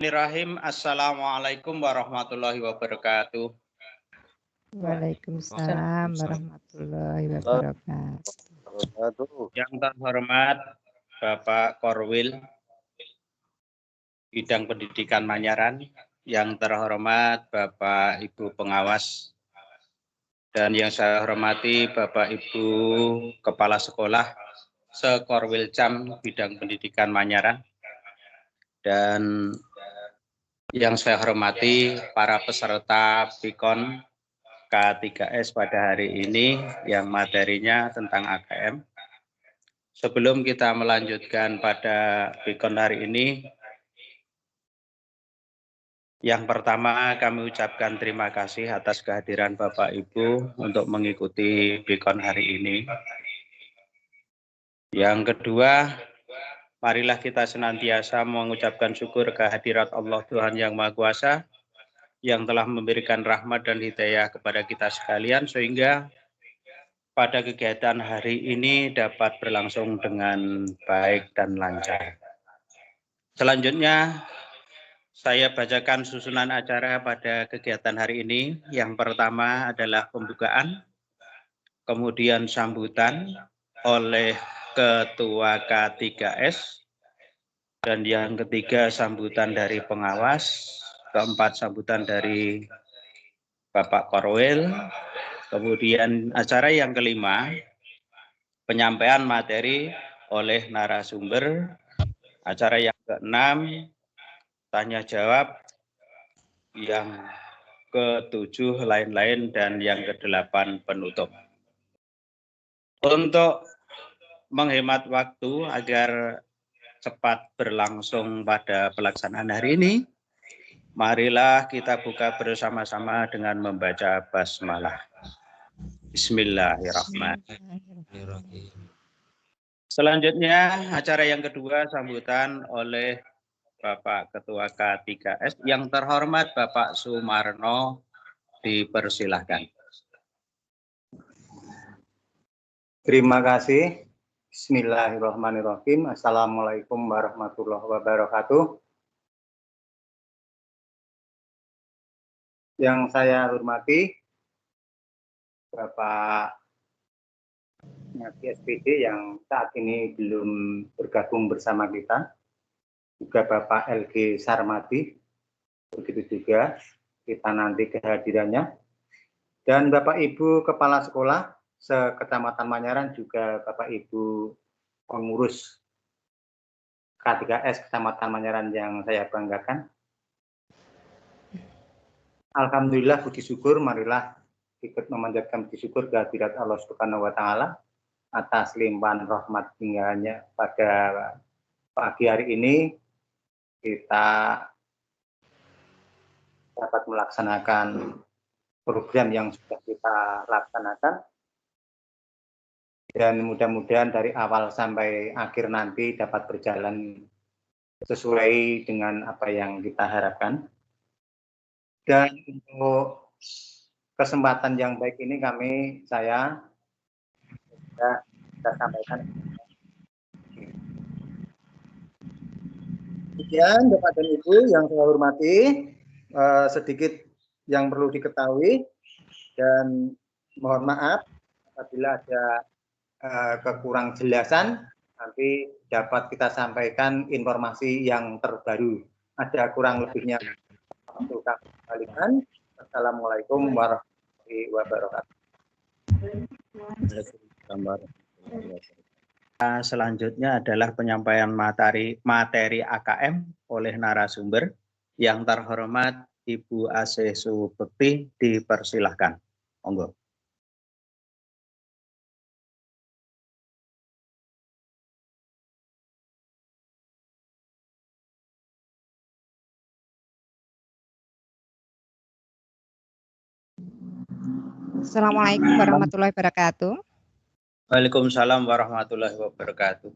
Bismillahirrahmanirrahim. Assalamualaikum warahmatullahi wabarakatuh. Waalaikumsalam warahmatullahi wabarakatuh. Yang terhormat Bapak Korwil Bidang Pendidikan Manyaran, yang terhormat Bapak Ibu Pengawas, dan yang saya hormati Bapak Ibu Kepala Sekolah Sekorwilcam Bidang Pendidikan Manyaran, dan yang saya hormati para peserta PIKON K3S pada hari ini yang materinya tentang AKM. Sebelum kita melanjutkan pada PIKON hari ini, yang pertama kami ucapkan terima kasih atas kehadiran Bapak Ibu untuk mengikuti PIKON hari ini. Yang kedua, marilah kita senantiasa mengucapkan syukur kehadirat Allah Tuhan Yang Maha Kuasa yang telah memberikan rahmat dan hidayah kepada kita sekalian sehingga pada kegiatan hari ini dapat berlangsung dengan baik dan lancar. Selanjutnya, saya bacakan susunan acara pada kegiatan hari ini. Yang pertama adalah pembukaan, kemudian sambutan oleh Ketua K3S, dan yang ketiga sambutan dari pengawas, keempat sambutan dari Bapak Korwil, kemudian acara yang kelima, penyampaian materi oleh narasumber, acara yang keenam, tanya jawab, yang ketujuh lain-lain, dan yang kedelapan penutup. Untuk menghemat waktu agar cepat berlangsung pada pelaksanaan hari ini, marilah kita buka bersama-sama dengan membaca basmalah. Bismillahirrahmanirrahim. Selanjutnya, acara yang kedua sambutan oleh Bapak Ketua K3S, yang terhormat Bapak Sumarno, dipersilahkan. Terima kasih. Bismillahirrahmanirrahim. Assalamualaikum warahmatullahi wabarakatuh. Yang saya hormati Bapak Ngati SPD yang saat ini belum bergabung bersama kita, juga Bapak LG Sarmadi, begitu juga kita nanti kehadirannya, dan Bapak Ibu Kepala Sekolah Sekecamatan Manyaran, juga Bapak Ibu pengurus K3S Kecamatan Manyaran yang saya banggakan. Alhamdulillah, puji syukur, marilah ikut memanjatkan puji syukur kehadirat Allah Subhanahu wa Ta'ala atas limpahan rahmat tinggalnya pada pagi hari ini. Kita dapat melaksanakan program yang sudah kita laksanakan, dan mudah-mudahan dari awal sampai akhir nanti dapat berjalan sesuai dengan apa yang kita harapkan. Dan untuk kesempatan yang baik ini saya sampaikan. Demikian Bapak dan Ibu yang saya hormati, sedikit yang perlu diketahui, dan mohon maaf apabila ada kekurang jelasan, nanti dapat kita sampaikan informasi yang terbaru. Ada kurang lebihnya untuk kami kembalikan. Assalamualaikum warahmatullahi wabarakatuh. Selanjutnya adalah penyampaian materi AKM oleh narasumber. Yang terhormat Ibu Asih Subekti, dipersilahkan. Monggo. Assalamualaikum warahmatullahi wabarakatuh. Waalaikumsalam warahmatullahi wabarakatuh.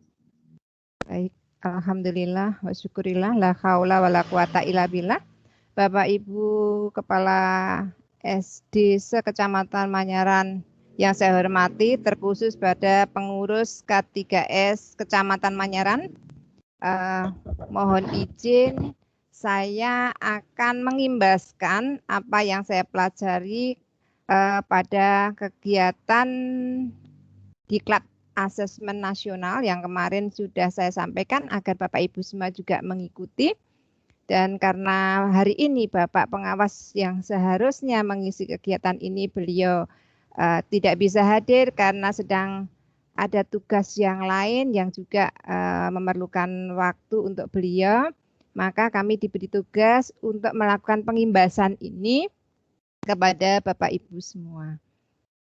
Baik, alhamdulillah wa syukurillah, la haula wala quwata illa billah. Bapak Ibu Kepala SD Sekecamatan Manyaran yang saya hormati, terkhusus pada pengurus K3S Kecamatan Manyaran, mohon izin saya akan mengimbaskan apa yang saya pelajari pada kegiatan Diklat Asesmen Nasional yang kemarin sudah saya sampaikan agar Bapak Ibu semua juga mengikuti. Dan karena hari ini Bapak pengawas yang seharusnya mengisi kegiatan ini beliau tidak bisa hadir karena sedang ada tugas yang lain yang juga memerlukan waktu untuk beliau, maka kami diberi tugas untuk melakukan pengimbasan ini kepada Bapak Ibu semua.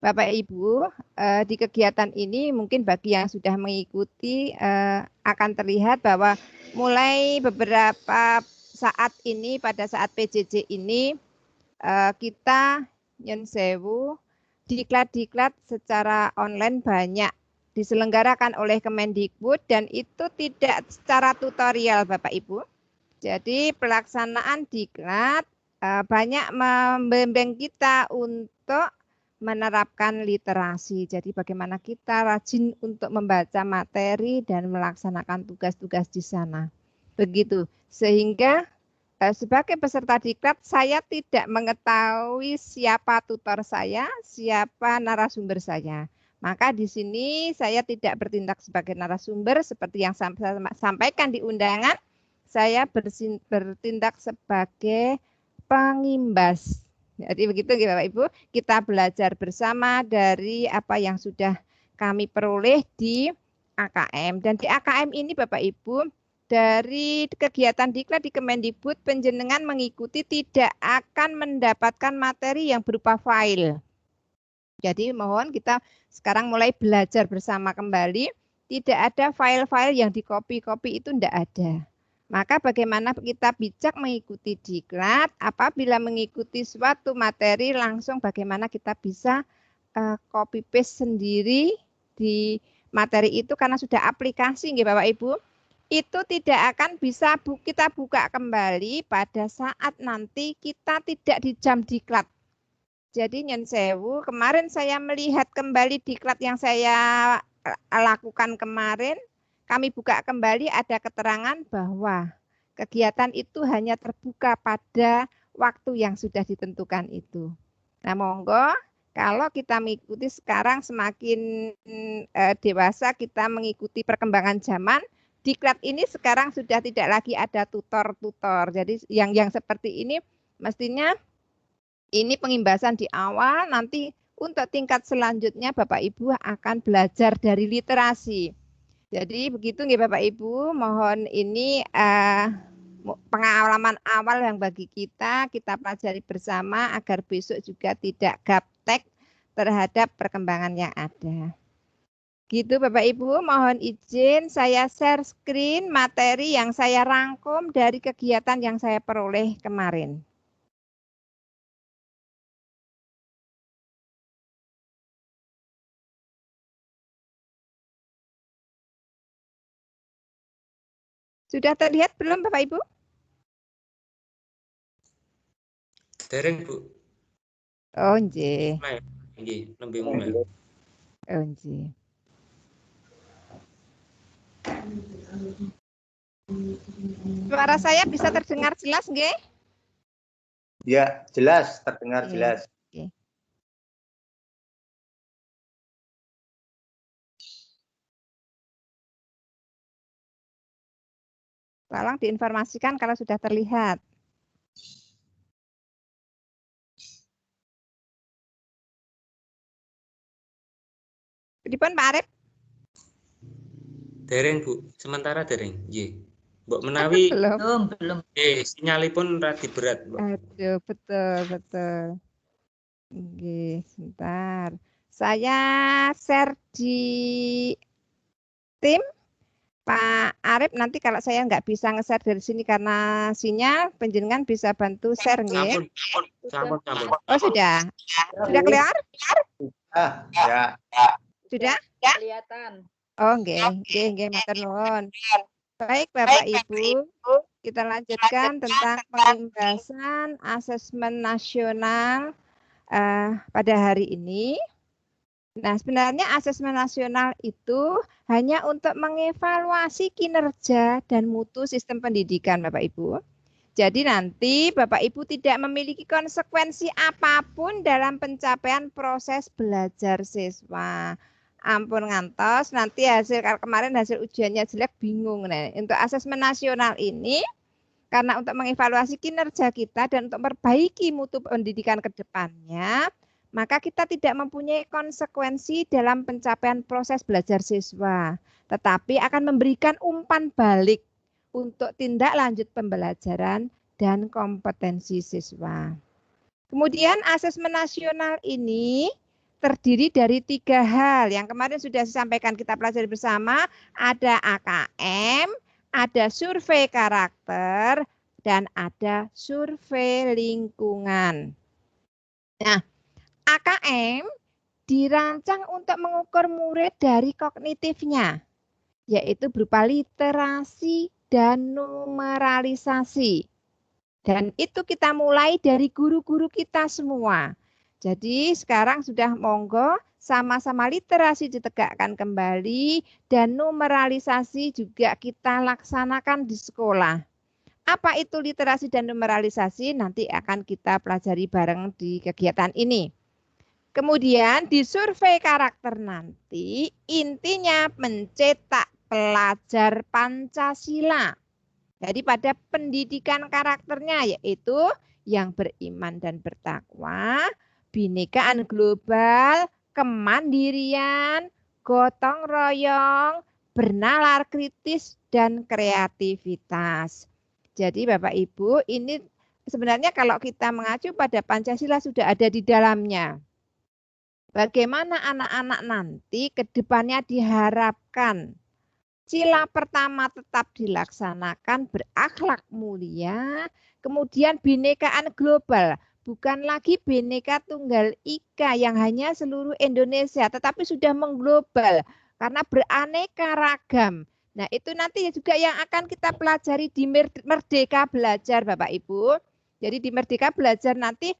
Bapak Ibu, di kegiatan ini mungkin bagi yang sudah mengikuti akan terlihat bahwa mulai beberapa saat ini, pada saat PJJ ini, kita nyun sewu, diklat-diklat secara online banyak diselenggarakan oleh Kemendikbud dan itu tidak secara tutorial Bapak Ibu. Jadi pelaksanaan diklat banyak membimbing kita untuk menerapkan literasi. Jadi bagaimana kita rajin untuk membaca materi dan melaksanakan tugas-tugas di sana. Begitu. Sehingga sebagai peserta diklat saya tidak mengetahui siapa tutor saya, siapa narasumber saya. Maka di sini saya tidak bertindak sebagai narasumber seperti yang saya sampaikan di undangan. Saya bertindak sebagai pengimbas. Jadi begitu Bapak Ibu, kita belajar bersama dari apa yang sudah kami peroleh di AKM. Dan di AKM ini Bapak Ibu, dari kegiatan diklat di Kemendikbud, penjenengan mengikuti tidak akan mendapatkan materi yang berupa file. Jadi mohon kita sekarang mulai belajar bersama kembali, tidak ada file-file yang dikopi-kopi itu tidak ada. Maka bagaimana kita bijak mengikuti diklat, apabila mengikuti suatu materi langsung bagaimana kita bisa copy paste sendiri di materi itu karena sudah aplikasi nggih Bapak Ibu. Itu tidak akan bisa kita buka kembali pada saat nanti kita tidak di jam diklat. Jadi nyun sewu, kemarin saya melihat kembali diklat yang saya lakukan kemarin, kami buka kembali ada keterangan bahwa kegiatan itu hanya terbuka pada waktu yang sudah ditentukan itu. Nah monggo, kalau kita mengikuti sekarang semakin dewasa kita mengikuti perkembangan zaman, diklat ini sekarang sudah tidak lagi ada tutor-tutor. Jadi yang seperti ini mestinya ini pengimbasan di awal, nanti untuk tingkat selanjutnya Bapak Ibu akan belajar dari literasi. Jadi begitu nggih Bapak Ibu, mohon ini pengalaman awal yang bagi kita pelajari bersama agar besok juga tidak gaptek terhadap perkembangan yang ada. Gitu Bapak Ibu, mohon izin saya share screen materi yang saya rangkum dari kegiatan yang saya peroleh kemarin. Sudah terlihat belum Bapak Ibu? Dereng Bu. Oh nggih. Nggih, nembe mulai. Oh nggih. Suara saya bisa terdengar jelas nggih? Ya, jelas, terdengar jelas. Oke. Tolong diinformasikan kalau sudah terlihat. Pripun Pak Arif? Dereng Bu, sementara dereng. Nggih. Mbok menawi belum. Sinyalipun radi berat, Mbok. Aduh, betul. Oke, sebentar. Saya share di tim Pak Arif, nanti kalau saya nggak bisa nge-share dari sini karena sinyal, penjenengan bisa bantu share nggih? Sampun. Oh sudah. Sudah keluar? Ya. Sudah? Kelihatan. Oh nggih, matur nuwun. Baik Bapak Ibu, kita lanjutkan tentang pengimbasan asesmen nasional pada hari ini. Nah, sebenarnya asesmen nasional itu hanya untuk mengevaluasi kinerja dan mutu sistem pendidikan, Bapak Ibu. Jadi nanti Bapak Ibu tidak memiliki konsekuensi apapun dalam pencapaian proses belajar siswa. Ampun ngantos, nanti kemarin hasil ujiannya jelek bingung. Nah, untuk asesmen nasional ini, karena untuk mengevaluasi kinerja kita dan untuk memperbaiki mutu pendidikan ke depannya, maka kita tidak mempunyai konsekuensi dalam pencapaian proses belajar siswa, tetapi akan memberikan umpan balik untuk tindak lanjut pembelajaran dan kompetensi siswa. Kemudian asesmen nasional ini terdiri dari 3 hal yang kemarin sudah disampaikan kita pelajari bersama, ada AKM, ada survei karakter, dan ada survei lingkungan. Nah, AKM dirancang untuk mengukur murid dari kognitifnya, yaitu berupa literasi dan numeralisasi. Dan itu kita mulai dari guru-guru kita semua. Jadi sekarang sudah monggo sama-sama literasi ditegakkan kembali dan numeralisasi juga kita laksanakan di sekolah. Apa itu literasi dan numeralisasi? Nanti akan kita pelajari bareng di kegiatan ini. Kemudian di survei karakter nanti intinya mencetak pelajar Pancasila. Jadi pada pendidikan karakternya yaitu yang beriman dan bertakwa, binekaan global, kemandirian, gotong royong, bernalar kritis, dan kreativitas. Jadi Bapak Ibu, ini sebenarnya kalau kita mengacu pada Pancasila sudah ada di dalamnya. Bagaimana anak-anak nanti ke depannya diharapkan sila pertama tetap dilaksanakan, berakhlak mulia, kemudian binekaan global, bukan lagi Bhinneka Tunggal Ika yang hanya seluruh Indonesia, tetapi sudah mengglobal karena beraneka ragam. Nah, itu nanti juga yang akan kita pelajari di Merdeka Belajar, Bapak Ibu. Jadi di Merdeka Belajar nanti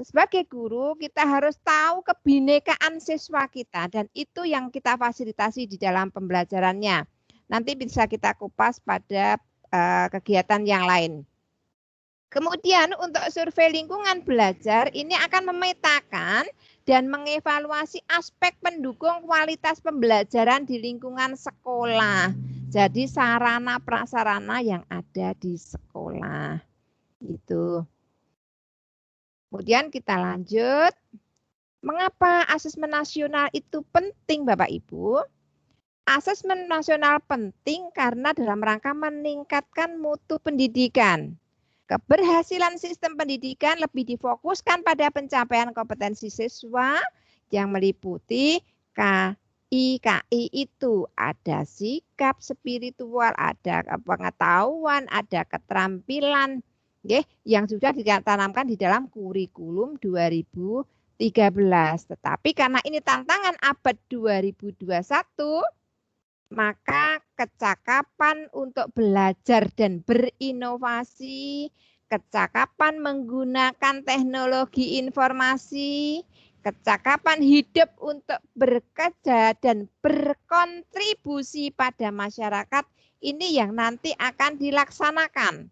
sebagai guru kita harus tahu kebinekaan siswa kita dan itu yang kita fasilitasi di dalam pembelajarannya. Nanti bisa kita kupas pada kegiatan yang lain. Kemudian untuk survei lingkungan belajar ini akan memetakan dan mengevaluasi aspek pendukung kualitas pembelajaran di lingkungan sekolah. Jadi sarana prasarana yang ada di sekolah. Itu. Kemudian kita lanjut. Mengapa asesmen nasional itu penting Bapak Ibu? Asesmen nasional penting karena dalam rangka meningkatkan mutu pendidikan. Keberhasilan sistem pendidikan lebih difokuskan pada pencapaian kompetensi siswa yang meliputi KI itu ada sikap spiritual, ada pengetahuan, ada keterampilan yang sudah ditanamkan di dalam kurikulum 2013. Tetapi karena ini tantangan abad 2021, maka kecakapan untuk belajar dan berinovasi, kecakapan menggunakan teknologi informasi, kecakapan hidup untuk bekerja dan berkontribusi pada masyarakat, ini yang nanti akan dilaksanakan.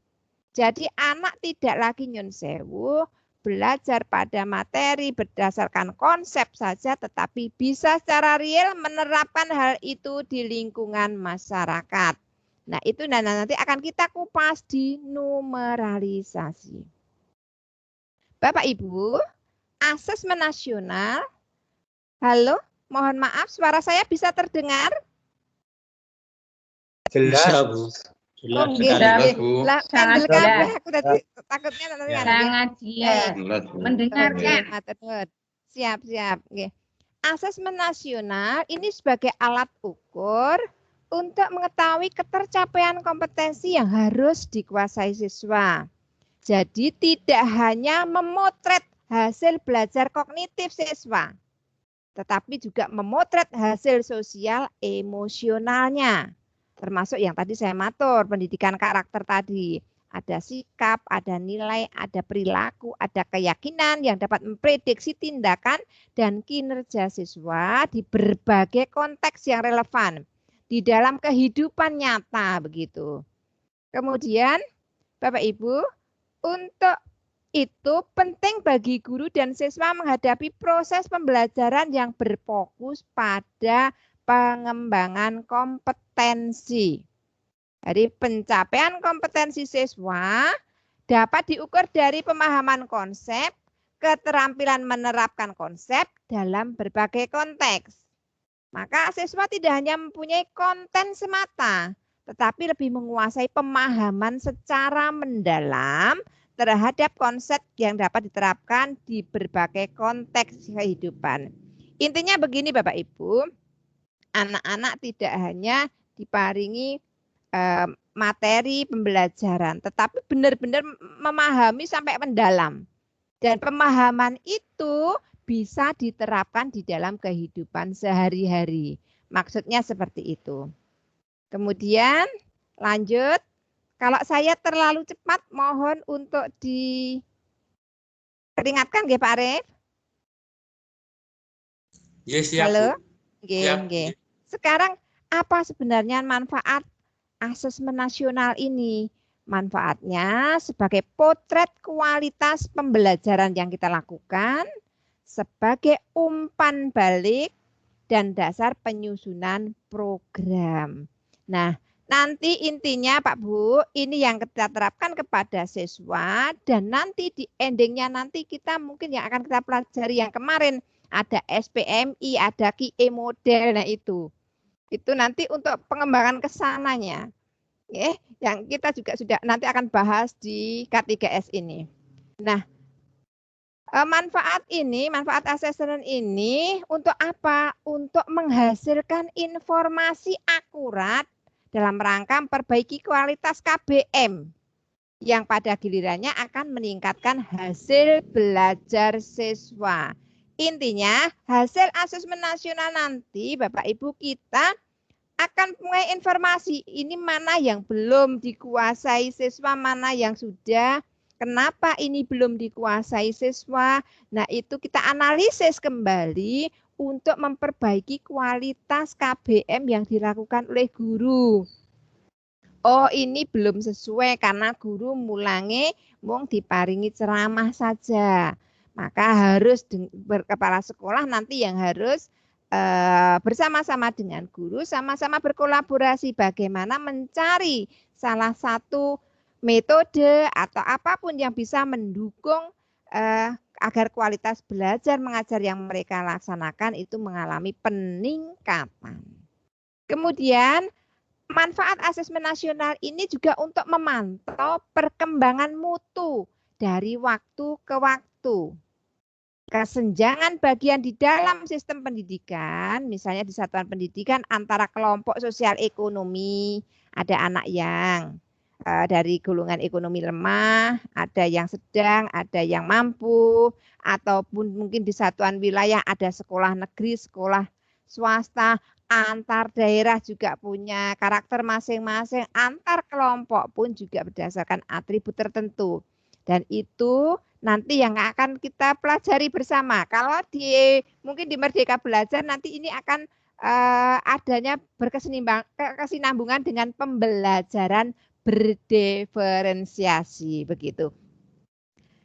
Jadi anak tidak lagi nyun sewu, belajar pada materi berdasarkan konsep saja, tetapi bisa secara real menerapkan hal itu di lingkungan masyarakat. Nah, itu nanti akan kita kupas di numeralisasi. Bapak Ibu, asesmen nasional. Halo, mohon maaf suara saya bisa terdengar? Jelas. Bisa, Bu. Jelas Oh, sekali, gitu. Bu. Lah, Sangat pendel kabeh jelas. aku tadi takutnya nanti kan. Sangat jelas. Jelas, Bu. Mendengarkan. Siap. Asesmen nasional ini sebagai alat ukur untuk mengetahui ketercapaian kompetensi yang harus dikuasai siswa. Jadi tidak hanya memotret hasil belajar kognitif siswa, tetapi juga memotret hasil sosial emosionalnya. Termasuk yang tadi saya matur, pendidikan karakter tadi. Ada sikap, ada nilai, ada perilaku, ada keyakinan yang dapat memprediksi tindakan dan kinerja siswa di berbagai konteks yang relevan di dalam kehidupan nyata begitu. Kemudian Bapak Ibu, untuk itu penting bagi guru dan siswa menghadapi proses pembelajaran yang berfokus pada pengembangan kompetensi. Jadi pencapaian kompetensi siswa dapat diukur dari pemahaman konsep, keterampilan menerapkan konsep dalam berbagai konteks. Maka siswa tidak hanya mempunyai konten semata, tetapi lebih menguasai pemahaman secara mendalam terhadap konsep yang dapat diterapkan di berbagai konteks kehidupan. Intinya begini Bapak Ibu, anak-anak tidak hanya diparingi materi pembelajaran, tetapi benar-benar memahami sampai mendalam. Dan pemahaman itu bisa diterapkan di dalam kehidupan sehari-hari. Maksudnya seperti itu. Kemudian lanjut, kalau saya terlalu cepat mohon untuk diperingatkan ya Pak Arif. Ya, siap. Halo. Siap. Sekarang apa sebenarnya manfaat asesmen nasional ini? Manfaatnya sebagai potret kualitas pembelajaran yang kita lakukan, sebagai umpan balik dan dasar penyusunan program. Nah, nanti intinya Pak Bu, ini yang kita terapkan kepada siswa dan nanti di endingnya nanti kita mungkin yang akan kita pelajari yang kemarin ada SPMI, ada QE model, nah itu nanti untuk pengembangan kesananya. Yang kita juga sudah nanti akan bahas di K3S ini. Nah, manfaat asesmen ini untuk apa? Untuk menghasilkan informasi akurat dalam rangka memperbaiki kualitas KBM yang pada gilirannya akan meningkatkan hasil belajar siswa. Intinya hasil asesmen nasional nanti Bapak Ibu kita akan punya informasi ini mana yang belum dikuasai siswa, mana yang sudah, kenapa ini belum dikuasai siswa. Nah itu kita analisis kembali untuk memperbaiki kualitas KBM yang dilakukan oleh guru. Oh ini belum sesuai karena guru mulangi mung diparingi ceramah saja. Maka harus kepala sekolah nanti yang harus bersama-sama dengan guru, sama-sama berkolaborasi bagaimana mencari salah satu metode atau apapun yang bisa mendukung agar kualitas belajar mengajar yang mereka laksanakan itu mengalami peningkatan. Kemudian manfaat asesmen nasional ini juga untuk memantau perkembangan mutu dari waktu ke waktu. Kesenjangan bagian di dalam sistem pendidikan, misalnya di satuan pendidikan antara kelompok sosial ekonomi, ada anak yang dari golongan ekonomi lemah, ada yang sedang, ada yang mampu, ataupun mungkin di satuan wilayah ada sekolah negeri, sekolah swasta, antar daerah juga punya karakter masing-masing, antar kelompok pun juga berdasarkan atribut tertentu. Dan itu nanti yang akan kita pelajari bersama. Kalau mungkin di Merdeka Belajar nanti ini akan adanya berkesinambungan dengan pembelajaran berdiferensiasi begitu.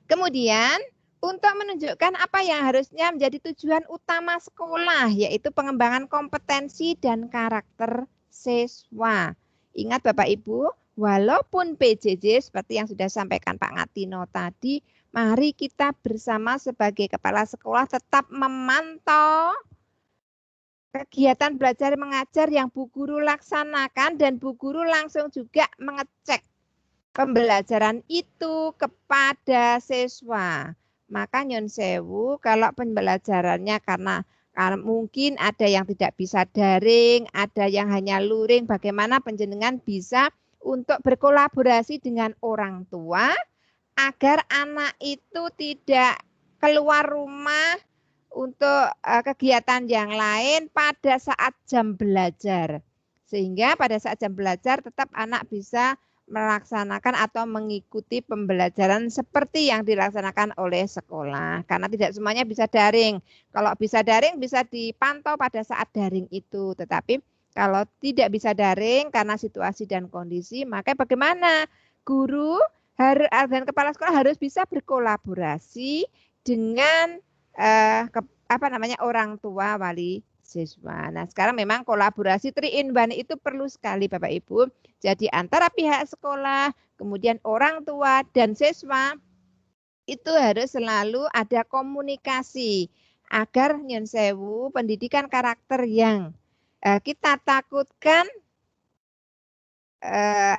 Kemudian untuk menunjukkan apa yang harusnya menjadi tujuan utama sekolah, yaitu pengembangan kompetensi dan karakter siswa. Ingat Bapak Ibu, walaupun PJJ seperti yang sudah sampaikan Pak Ngatino tadi, mari kita bersama sebagai kepala sekolah tetap memantau kegiatan belajar mengajar yang Bu Guru laksanakan dan Bu Guru langsung juga mengecek pembelajaran itu kepada siswa. Maka nyun sewu kalau pembelajarannya karena mungkin ada yang tidak bisa daring, ada yang hanya luring, bagaimana panjenengan bisa untuk berkolaborasi dengan orang tua agar anak itu tidak keluar rumah untuk kegiatan yang lain pada saat jam belajar. Sehingga pada saat jam belajar tetap anak bisa melaksanakan atau mengikuti pembelajaran seperti yang dilaksanakan oleh sekolah. Karena tidak semuanya bisa daring. Kalau bisa daring bisa dipantau pada saat daring itu. Tetapi kalau tidak bisa daring karena situasi dan kondisi, maka bagaimana? Guru dan kepala sekolah harus bisa berkolaborasi dengan orang tua wali siswa. Nah, sekarang memang kolaborasi 3-in-1 itu perlu sekali Bapak Ibu. Jadi antara pihak sekolah, kemudian orang tua dan siswa itu harus selalu ada komunikasi agar nyun sewu pendidikan karakter yang kita takutkan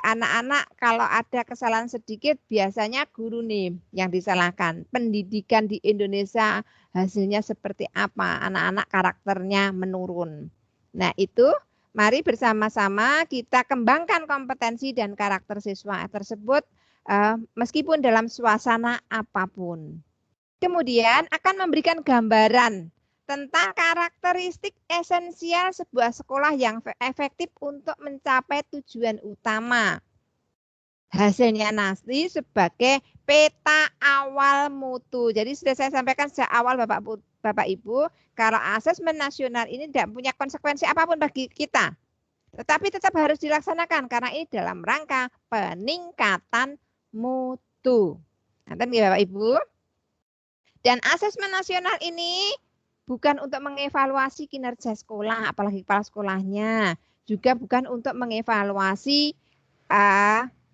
anak-anak kalau ada kesalahan sedikit biasanya guru nih yang disalahkan. Pendidikan di Indonesia hasilnya seperti apa? Anak-anak karakternya menurun. Nah, itu mari bersama-sama kita kembangkan kompetensi dan karakter siswa tersebut meskipun dalam suasana apapun. Kemudian akan memberikan gambaran tentang karakteristik esensial sebuah sekolah yang efektif untuk mencapai tujuan utama. Hasilnya nanti sebagai peta awal mutu. Jadi sudah saya sampaikan sejak awal Bapak Ibu, kalau asesmen nasional ini tidak punya konsekuensi apapun bagi kita. Tetapi tetap harus dilaksanakan karena ini dalam rangka peningkatan mutu. Nanti Bapak Ibu. Dan asesmen nasional ini bukan untuk mengevaluasi kinerja sekolah, apalagi kepala sekolahnya. Juga bukan untuk mengevaluasi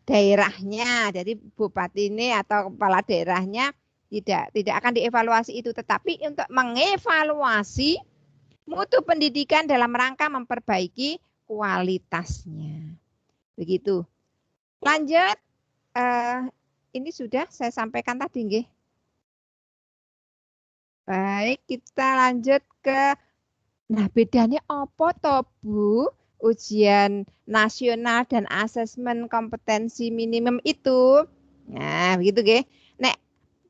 daerahnya. Jadi bupati ini atau kepala daerahnya tidak akan dievaluasi itu. Tetapi untuk mengevaluasi mutu pendidikan dalam rangka memperbaiki kualitasnya. Begitu. Lanjut. Ini sudah saya sampaikan tadi, nggih. Baik, kita lanjut ke, nah bedanya apa toh Bu? Ujian nasional dan asesmen kompetensi minimum itu. Nah, begitu nggih. Nek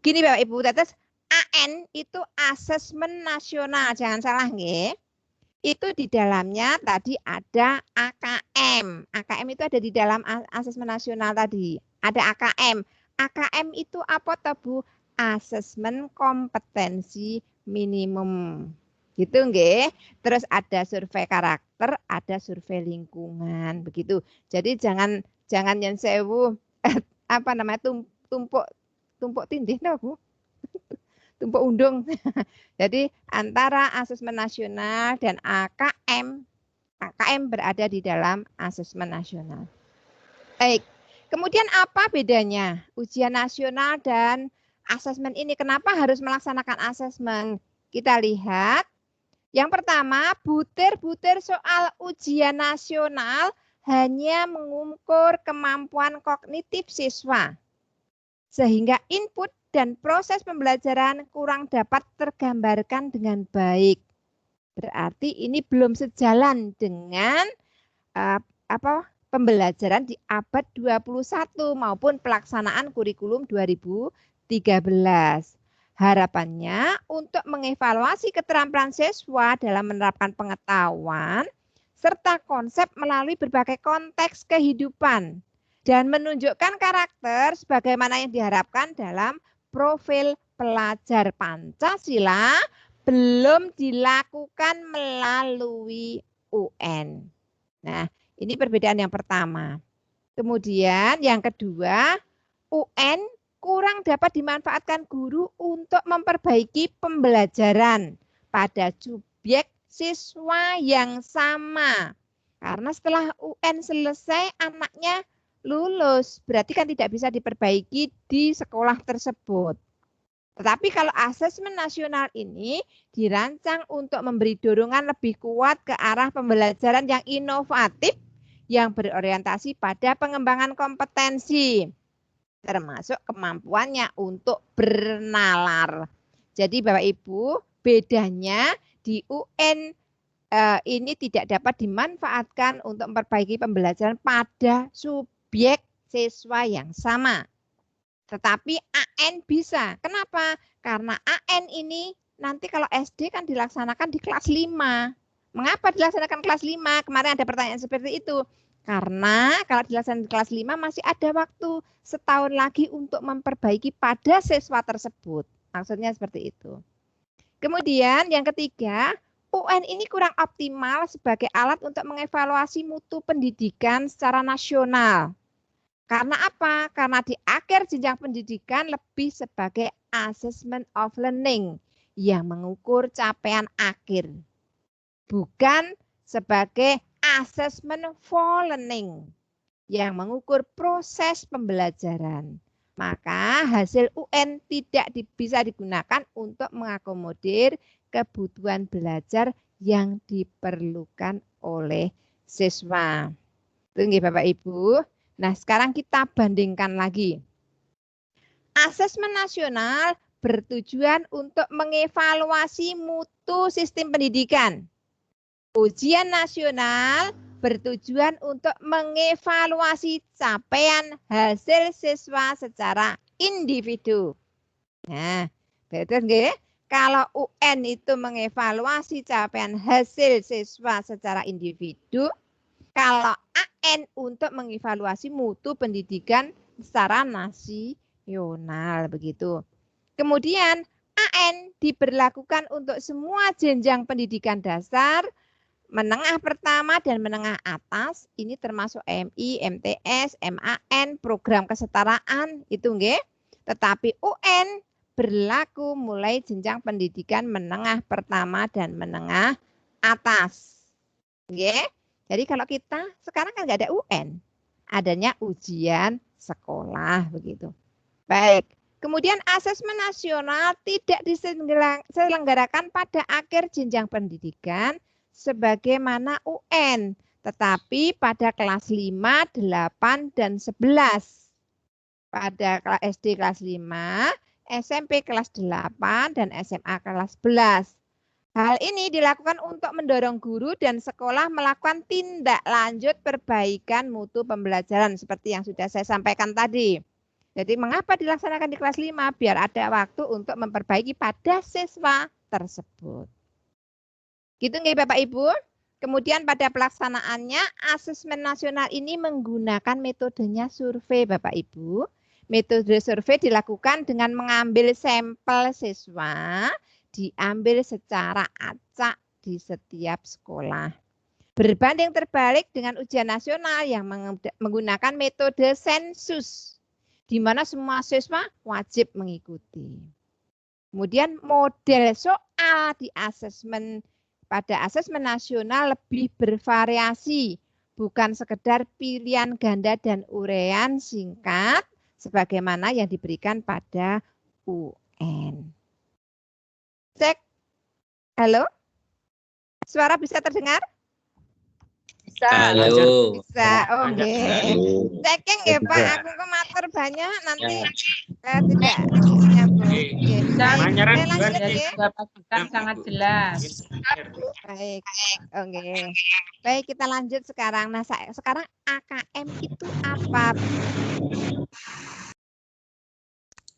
gini Bapak Ibu, tetes AN itu asesmen nasional, jangan salah nggih. Itu di dalamnya tadi ada AKM. AKM itu ada di dalam asesmen nasional tadi. Ada AKM. AKM itu apa toh Bu? Asesmen kompetensi minimum. Gitu nggih. Terus ada survei karakter, ada survei lingkungan, begitu. Jadi jangan yen sewu tumpuk tindih no, Bu. Tumpuk undung. Jadi antara asesmen nasional dan AKM berada di dalam asesmen nasional. Baik. Kemudian apa bedanya ujian nasional dan asesmen ini? Kenapa harus melaksanakan asesmen? Kita lihat. Yang pertama, butir-butir soal ujian nasional hanya mengukur kemampuan kognitif siswa. Sehingga input dan proses pembelajaran kurang dapat tergambarkan dengan baik. Berarti ini belum sejalan dengan pembelajaran di abad 21 maupun pelaksanaan kurikulum 2013. Harapannya untuk mengevaluasi keterampilan siswa dalam menerapkan pengetahuan serta konsep melalui berbagai konteks kehidupan dan menunjukkan karakter sebagaimana yang diharapkan dalam profil pelajar Pancasila belum dilakukan melalui UN. Nah, ini perbedaan yang pertama. Kemudian yang kedua, UN kurang dapat dimanfaatkan guru untuk memperbaiki pembelajaran pada subjek siswa yang sama. Karena setelah UN selesai, anaknya lulus. Berarti kan tidak bisa diperbaiki di sekolah tersebut. Tetapi kalau asesmen nasional ini dirancang untuk memberi dorongan lebih kuat ke arah pembelajaran yang inovatif, yang berorientasi pada pengembangan kompetensi, termasuk kemampuannya untuk bernalar. Jadi Bapak Ibu, bedanya di UN ini tidak dapat dimanfaatkan untuk memperbaiki pembelajaran pada subjek siswa yang sama. Tetapi AN bisa. Kenapa? Karena AN ini nanti kalau SD kan dilaksanakan di kelas 5. Mengapa dilaksanakan kelas 5? Kemarin ada pertanyaan seperti itu. Karena kalau dilaksanakan di kelas 5 masih ada waktu setahun lagi untuk memperbaiki pada siswa tersebut. Maksudnya seperti itu. Kemudian yang ketiga, UN ini kurang optimal sebagai alat untuk mengevaluasi mutu pendidikan secara nasional. Karena apa? Karena di akhir jenjang pendidikan lebih sebagai assessment of learning yang mengukur capaian akhir. Bukan sebagai assessment for learning yang mengukur proses pembelajaran. Maka hasil UN tidak bisa digunakan untuk mengakomodir kebutuhan belajar yang diperlukan oleh siswa. Tunggu Bapak Ibu. Nah, sekarang kita bandingkan lagi. Asesmen nasional bertujuan untuk mengevaluasi mutu sistem pendidikan. Ujian nasional bertujuan untuk mengevaluasi capaian hasil siswa secara individu. Nah, betul nggih? Kalau UN itu mengevaluasi capaian hasil siswa secara individu, kalau AN untuk mengevaluasi mutu pendidikan secara nasional begitu. Kemudian AN diberlakukan untuk semua jenjang pendidikan dasar, menengah pertama dan menengah atas. Ini termasuk MI, MTS, MAN, program kesetaraan itu nggih. Tetapi UN berlaku mulai jenjang pendidikan menengah pertama dan menengah atas. Nggih. Jadi kalau kita sekarang kan nggak ada UN, adanya ujian sekolah begitu. Baik, kemudian asesmen nasional tidak diselenggarakan pada akhir jenjang pendidikan sebagaimana UN, tetapi pada kelas 5, 8, dan 11. Pada SD kelas 5, SMP kelas 8, dan SMA kelas 11. Hal ini dilakukan untuk mendorong guru dan sekolah melakukan tindak lanjut perbaikan mutu pembelajaran seperti yang sudah saya sampaikan tadi. Jadi mengapa dilaksanakan di kelas 5? Biar ada waktu untuk memperbaiki pada siswa tersebut. Gitu nggih Bapak Ibu? Kemudian pada pelaksanaannya asesmen nasional ini menggunakan metodenya survei Bapak Ibu. Metode survei dilakukan dengan mengambil sampel siswa, diambil secara acak di setiap sekolah. Berbanding terbalik dengan ujian nasional yang menggunakan metode sensus, di mana semua siswa wajib mengikuti. Kemudian model soal di asesmen pada asesmen nasional lebih bervariasi, bukan sekedar pilihan ganda dan uraian singkat sebagaimana yang diberikan pada UN. Cek. Halo? Suara bisa terdengar? Bisa. Halo. Bisa. Oh, nggih. Ceking nggih Pak, aku kematur banyak nanti tidak nyambung. Nggih. Baik, lanjut nggih. Bapak sangat jelas. Baik. Oh, nggih. Baik, kita lanjut sekarang. Nah, sekarang AKM itu apa?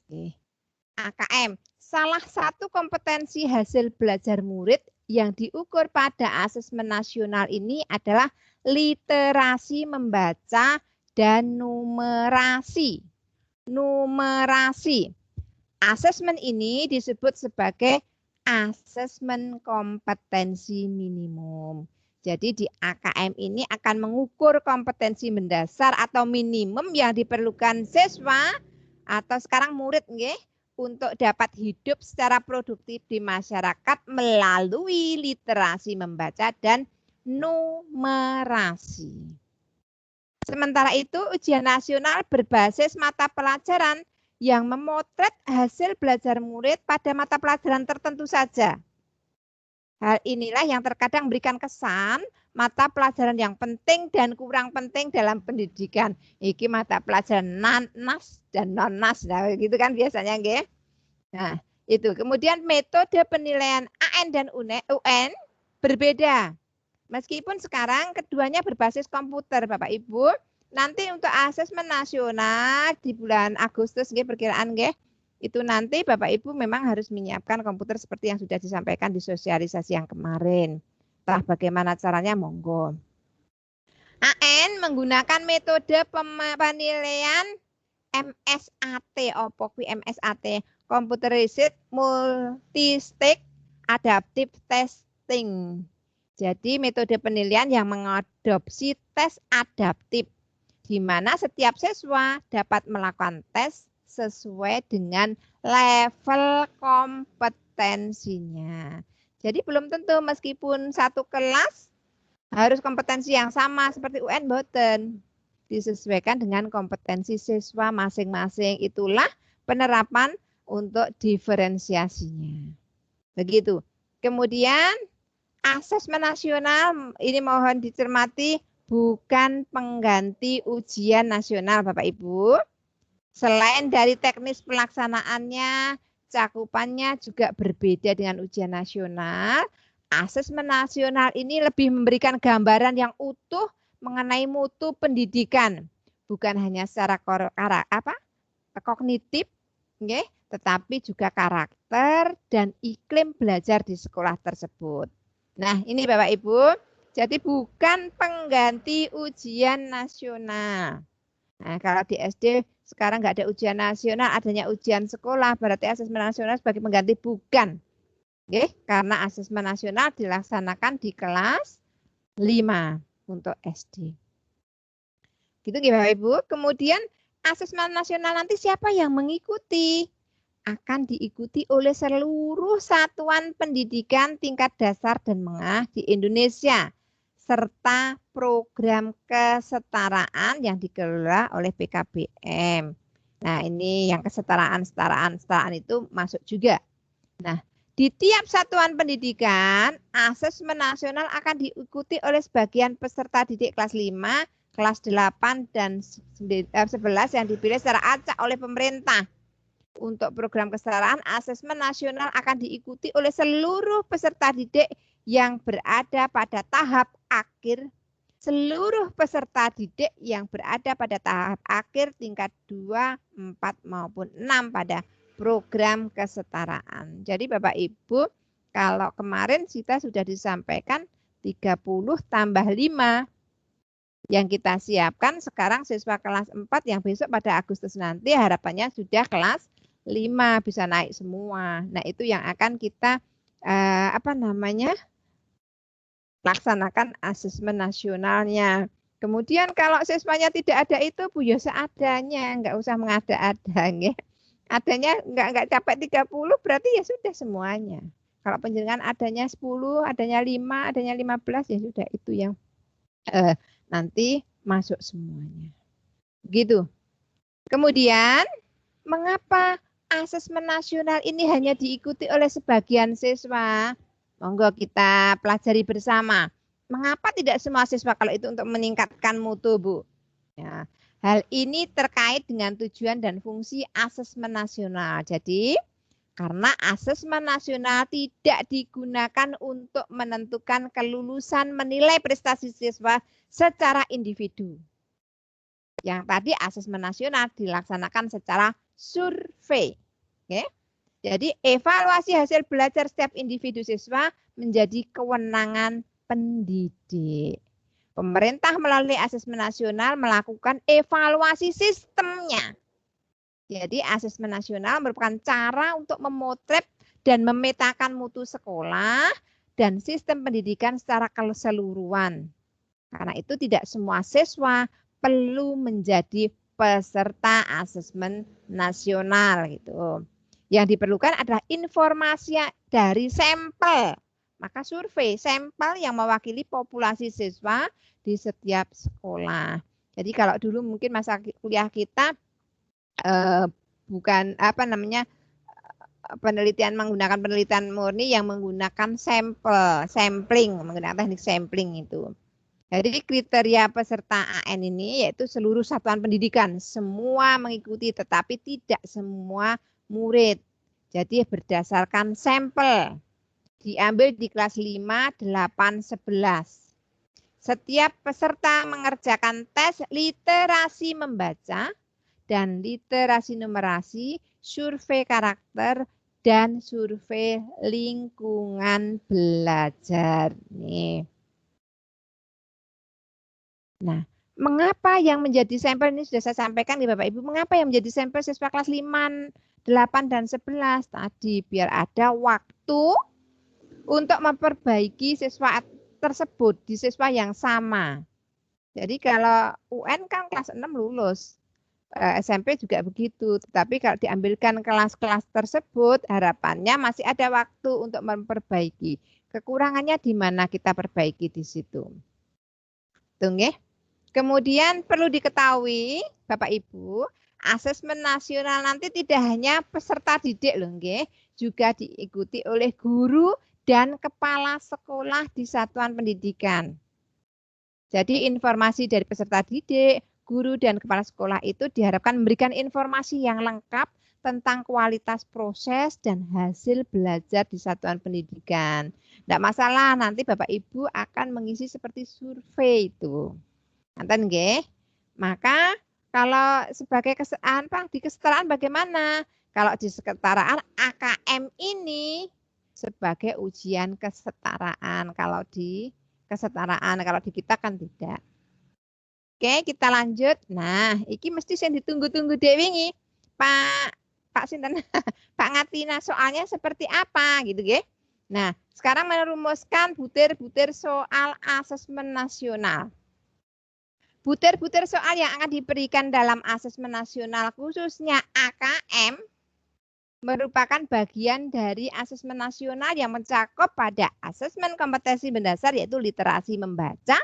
Oke. AKM, salah satu kompetensi hasil belajar murid yang diukur pada asesmen nasional ini adalah literasi membaca dan numerasi. Numerasi. Asesmen ini disebut sebagai asesmen kompetensi minimum. Jadi di AKM ini akan mengukur kompetensi mendasar atau minimum yang diperlukan siswa atau sekarang murid nggih untuk dapat hidup secara produktif di masyarakat melalui literasi membaca dan numerasi. Sementara itu ujian nasional berbasis mata pelajaran yang memotret hasil belajar murid pada mata pelajaran tertentu saja. Hal inilah yang terkadang memberikan kesan mata pelajaran yang penting dan kurang penting dalam pendidikan. Iki mata pelajaran nas dan non-nas. Nah, gitu kan biasanya nggih. Nah, itu. Kemudian metode penilaian AN dan UN berbeda. Meskipun sekarang keduanya berbasis komputer, Bapak Ibu. Nanti untuk asesmen nasional di bulan Agustus nggih perkiraan nggih. Itu nanti Bapak Ibu memang harus menyiapkan komputer seperti yang sudah disampaikan di sosialisasi yang kemarin. Entah bagaimana caranya monggo. AN menggunakan metode penilaian MSAT. Apa kuwi MSAT? Computerized Multi-Stage Adaptive Testing. Jadi metode penilaian yang mengadopsi tes adaptif. di mana setiap siswa dapat melakukan tes sesuai dengan level kompetensinya. Jadi belum tentu meskipun satu kelas harus kompetensi yang sama seperti UN boten. Disesuaikan dengan kompetensi siswa masing-masing. Itulah penerapan untuk diferensiasinya. Begitu. Kemudian asesmen nasional ini mohon dicermati bukan pengganti ujian nasional Bapak Ibu. Selain dari teknis pelaksanaannya, cakupannya juga berbeda dengan ujian nasional. Asesmen nasional ini lebih memberikan gambaran yang utuh mengenai mutu pendidikan, bukan hanya secara kognitif, okay, tetapi juga karakter dan iklim belajar di sekolah tersebut. Nah, ini Bapak Ibu, jadi bukan pengganti ujian nasional. Nah, kalau di SD sekarang nggak ada ujian nasional, adanya ujian sekolah, berarti asesmen nasional sebagai pengganti bukan. Oke, karena asesmen nasional dilaksanakan di kelas 5 untuk SD. Gitu Bapak Ibu. Kemudian asesmen nasional nanti siapa yang mengikuti? Akan diikuti oleh seluruh satuan pendidikan tingkat dasar dan menengah di Indonesia serta program kesetaraan yang dikelola oleh PKBM. Nah, ini yang kesetaraan itu masuk juga. Nah, di tiap satuan pendidikan, asesmen nasional akan diikuti oleh sebagian peserta didik kelas 5, kelas 8, dan 11 yang dipilih secara acak oleh pemerintah. Untuk program kesetaraan, asesmen nasional akan diikuti oleh seluruh peserta didik yang berada pada tahap akhir. Seluruh peserta didik yang berada pada tahap akhir tingkat 2, 4, maupun 6 pada program kesetaraan. Jadi Bapak Ibu, kalau kemarin kita sudah disampaikan 30 tambah 5 yang kita siapkan, sekarang siswa kelas 4 yang besok pada Agustus nanti harapannya sudah kelas 5 bisa naik semua. Nah, itu yang akan kita laksanakan asesmen nasionalnya. Kemudian kalau siswanya tidak ada itu Bu ya seadanya, nggak usah mengada-ada ya. Adanya nggak capek 30 berarti ya sudah semuanya. Kalau penjenengan adanya 10, adanya 5, adanya 15 ya sudah itu yang nanti masuk semuanya. Begitu. Kemudian mengapa asesmen nasional ini hanya diikuti oleh sebagian siswa? Monggo kita pelajari bersama. Mengapa tidak semua siswa kalau itu untuk meningkatkan mutu, Bu? Ya. Hal ini terkait dengan tujuan dan fungsi asesmen nasional. Jadi, karena asesmen nasional tidak digunakan untuk menentukan kelulusan menilai prestasi siswa secara individu. Yang tadi asesmen nasional dilaksanakan secara survei. Oke. Jadi, evaluasi hasil belajar setiap individu siswa menjadi kewenangan pendidik. Pemerintah melalui asesmen nasional melakukan evaluasi sistemnya. Jadi asesmen nasional merupakan cara untuk memotret dan memetakan mutu sekolah dan sistem pendidikan secara keseluruhan. Karena itu tidak semua siswa perlu menjadi peserta asesmen nasional gitu. Yang diperlukan adalah informasi dari sampel. Maka survei sampel yang mewakili populasi siswa di setiap sekolah. Jadi kalau dulu mungkin masa kuliah kita bukan penelitian menggunakan penelitian murni yang menggunakan sampling, menggunakan teknik sampling itu. Jadi kriteria peserta AN ini yaitu seluruh satuan pendidikan, semua mengikuti tetapi tidak semua murid. Jadi berdasarkan sampel. Diambil di kelas 5, 8, 11. Setiap peserta mengerjakan tes literasi membaca dan literasi numerasi, survei karakter, dan survei lingkungan belajar. Nih. Nah, mengapa yang menjadi sampel ini sudah saya sampaikan di Bapak Ibu, mengapa yang menjadi sampel siswa kelas 5, 8, dan 11 tadi? Biar ada waktu untuk memperbaiki siswa tersebut di siswa yang sama. Jadi kalau UN kan kelas 6 lulus. SMP juga begitu. Tetapi kalau diambilkan kelas-kelas tersebut, harapannya masih ada waktu untuk memperbaiki. Kekurangannya di mana kita perbaiki di situ. Tuh, kemudian perlu diketahui, Bapak Ibu, asesmen nasional nanti tidak hanya peserta didik loh, nggih, juga diikuti oleh guru dan kepala sekolah di satuan pendidikan. Jadi informasi dari peserta didik, guru dan kepala sekolah itu diharapkan memberikan informasi yang lengkap tentang kualitas proses dan hasil belajar di satuan pendidikan. Tidak masalah, nanti Bapak Ibu akan mengisi seperti survei itu. Nanti nggih. Maka kalau sebagai di kesetaraan bagaimana? Kalau di kesetaraan AKM ini sebagai ujian kesetaraan. Kalau di kesetaraan, kalau di kita kan tidak. Oke, kita lanjut. Nah, iki mesti yang ditunggu-tunggu Dewi ini. Pak Sinten, Pak Ngatina, soalnya seperti apa gitu, nggih. Nah, sekarang merumuskan butir-butir soal asesmen nasional. Butir-butir soal yang akan diberikan dalam asesmen nasional khususnya AKM merupakan bagian dari asesmen nasional yang mencakup pada asesmen kompetensi mendasar yaitu literasi membaca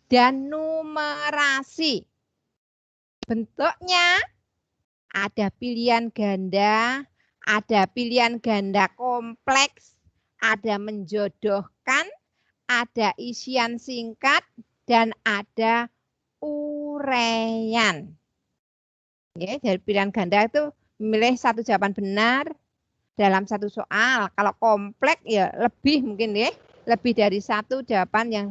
dan numerasi. Bentuknya ada pilihan ganda, ada pilihan ganda kompleks, ada menjodohkan, ada isian singkat, dan ada uraian. Ya, dari pilihan ganda itu memilih satu jawaban benar dalam satu soal. Kalau kompleks ya lebih mungkin ya, lebih dari satu jawaban yang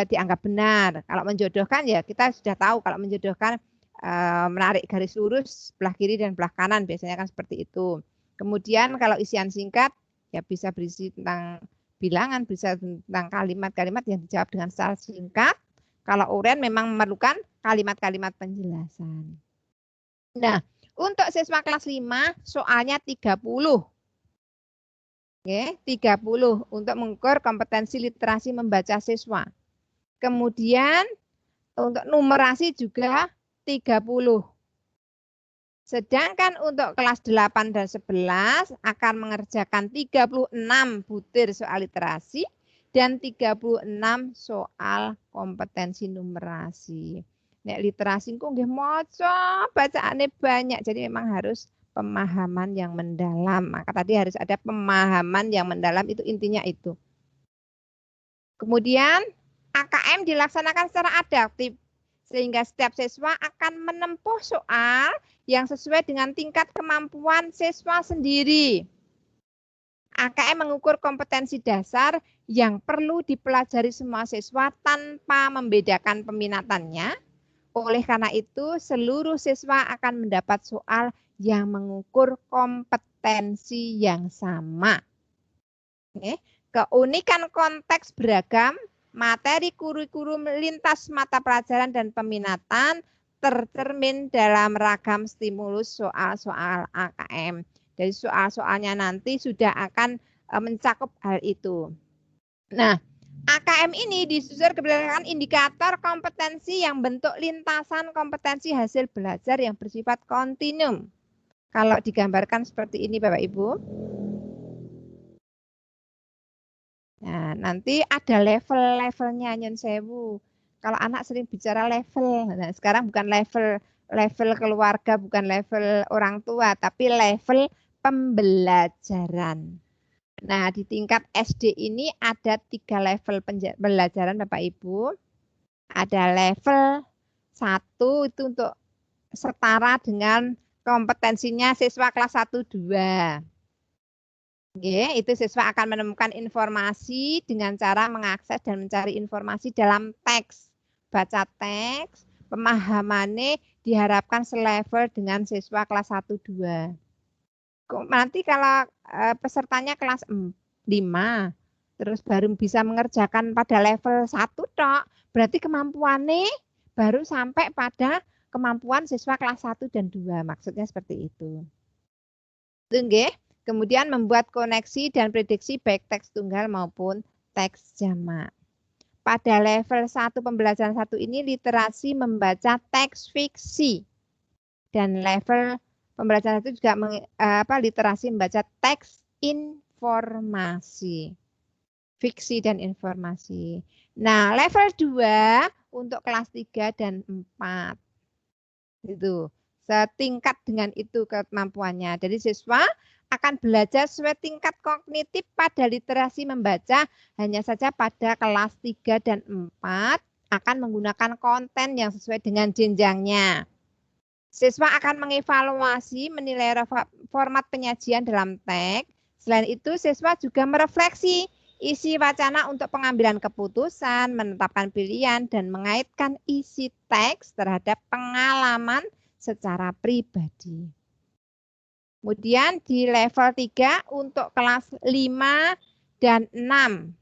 dianggap benar. Kalau menjodohkan ya kita sudah tahu kalau menjodohkan menarik garis lurus sebelah kiri dan sebelah kanan biasanya kan seperti itu. Kemudian kalau isian singkat ya bisa berisi tentang bilangan, bisa tentang kalimat-kalimat yang dijawab dengan secara singkat. Kalau uraian memang memerlukan kalimat-kalimat penjelasan. Nah, untuk siswa kelas 5 soalnya 30. Oke, 30 untuk mengukur kompetensi literasi membaca siswa. Kemudian untuk numerasi juga 30. Sedangkan untuk kelas 8 dan 11 akan mengerjakan 36 butir soal literasi dan 36 soal kompetensi numerasi. Nek literasi kok nggih maca, bacaane banyak. Jadi memang harus pemahaman yang mendalam. Maka tadi harus ada pemahaman yang mendalam, itu intinya itu. Kemudian AKM dilaksanakan secara adaptif sehingga setiap siswa akan menempuh soal yang sesuai dengan tingkat kemampuan siswa sendiri. AKM mengukur kompetensi dasar yang perlu dipelajari semua siswa tanpa membedakan peminatannya. Oleh karena itu, seluruh siswa akan mendapat soal yang mengukur kompetensi yang sama. Oke. Keunikan konteks beragam, materi kurikulum lintas mata pelajaran dan peminatan tercermin dalam ragam stimulus soal-soal AKM. Jadi soal-soalnya nanti sudah akan mencakup hal itu. Nah, AKM ini disusun berdasarkan indikator kompetensi yang bentuk lintasan kompetensi hasil belajar yang bersifat kontinum. Kalau digambarkan seperti ini Bapak Ibu. Nah, nanti ada level-levelnya Nyun Sewu. Kalau anak sering bicara level, nah sekarang bukan level keluarga, bukan level orang tua, tapi level pembelajaran. Nah, di tingkat SD ini ada 3 level pembelajaran Bapak Ibu. Ada level 1 itu untuk setara dengan kompetensinya siswa kelas 1, 2. Oke, itu siswa akan menemukan informasi dengan cara mengakses dan mencari informasi dalam teks. Baca teks, pemahamannya diharapkan selevel dengan siswa kelas 1, 2. Nanti kalau pesertanya kelas 5, terus baru bisa mengerjakan pada level 1 tok, berarti kemampuannya baru sampai pada kemampuan siswa kelas 1 dan 2. Maksudnya seperti itu. Nggih. Kemudian membuat koneksi dan prediksi baik teks tunggal maupun teks jamak. pada level 1 pembelajaran 1 ini literasi membaca teks fiksi. Dan level pembelajaran itu juga literasi membaca teks informasi. Fiksi dan informasi. Nah, level 2 untuk kelas 3 dan 4. Itu. Setingkat dengan itu kemampuannya. Jadi siswa akan belajar sesuai tingkat kognitif pada literasi membaca, hanya saja pada kelas 3 dan 4 akan menggunakan konten yang sesuai dengan jenjangnya. Siswa akan mengevaluasi, menilai format penyajian dalam teks. Selain itu, siswa juga merefleksi isi wacana untuk pengambilan keputusan, menetapkan pilihan, dan mengaitkan isi teks terhadap pengalaman secara pribadi. Kemudian di level 3 untuk kelas 5 dan 6.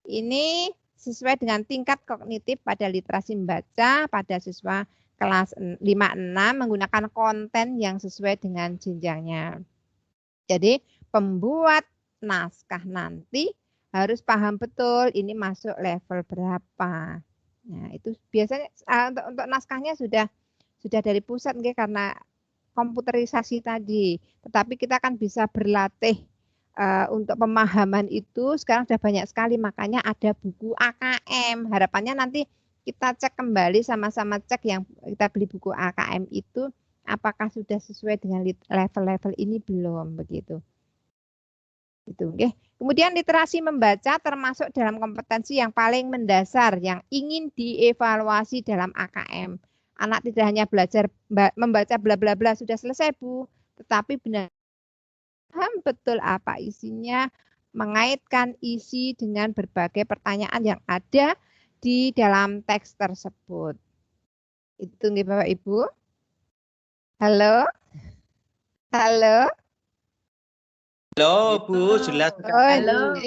Ini sesuai dengan tingkat kognitif pada literasi membaca pada siswa kelas 5-6 menggunakan konten yang sesuai dengan jenjangnya. Jadi pembuat naskah nanti harus paham betul ini masuk level berapa. Nah, itu biasanya untuk naskahnya sudah dari pusat karena komputerisasi tadi. Tetapi kita kan bisa berlatih untuk pemahaman itu sekarang sudah banyak sekali, makanya ada buku AKM. Harapannya nanti kita cek kembali, sama-sama cek yang kita beli buku AKM itu apakah sudah sesuai dengan level-level ini belum, begitu. Itu, okay. Kemudian literasi membaca termasuk dalam kompetensi yang paling mendasar yang ingin dievaluasi dalam AKM. Anak tidak hanya belajar membaca bla bla bla sudah selesai, Bu, tetapi benar paham betul apa isinya, mengaitkan isi dengan berbagai pertanyaan yang ada di dalam teks tersebut. Itu nih Bapak Ibu. Halo? Halo? Halo Bu, jelas sekali. Halo.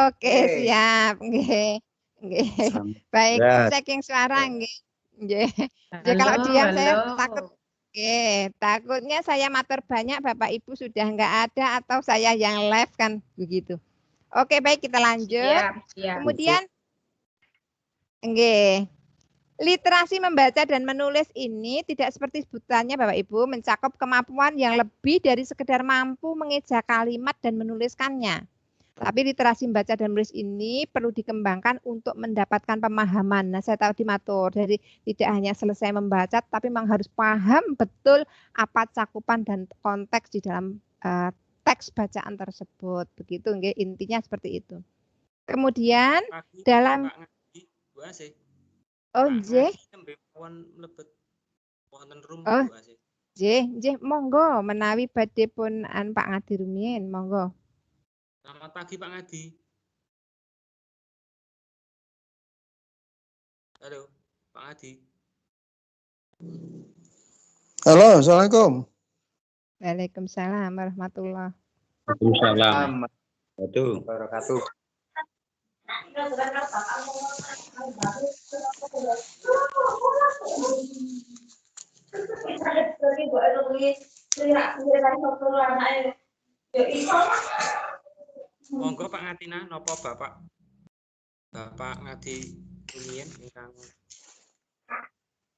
Oke, siap. Nggih. Baik, checking suara nggih. Nggih. Kalau diam saya takut. Takutnya saya matur banyak Bapak Ibu sudah enggak ada atau saya yang live kan begitu. Oke, baik kita lanjut. Siap. Kemudian nggih. Literasi membaca dan menulis ini tidak seperti sebutannya Bapak Ibu, mencakup kemampuan yang lebih dari sekedar mampu mengeja kalimat dan menuliskannya. Tapi literasi membaca dan menulis ini perlu dikembangkan untuk mendapatkan pemahaman. Nah, saya tahu dimatur, jadi tidak hanya selesai membaca, tapi memang harus paham betul apa cakupan dan konteks di dalam teks bacaan tersebut. Begitu, nggih, intinya seperti itu. Kemudian dalam oh, nggih. Oh, nggih, monggo menawi badhe pun Pak Ngadi rumiyin, monggo. Selamat pagi Pak Ngadi. Halo, Pak Ngadi. Halo, Assalamualaikum. Waalaikumsalam warahmatullahi wabarakatuh. Monggo Pak Ngatina, nopo Bapak Ngadi rumiyin ingkang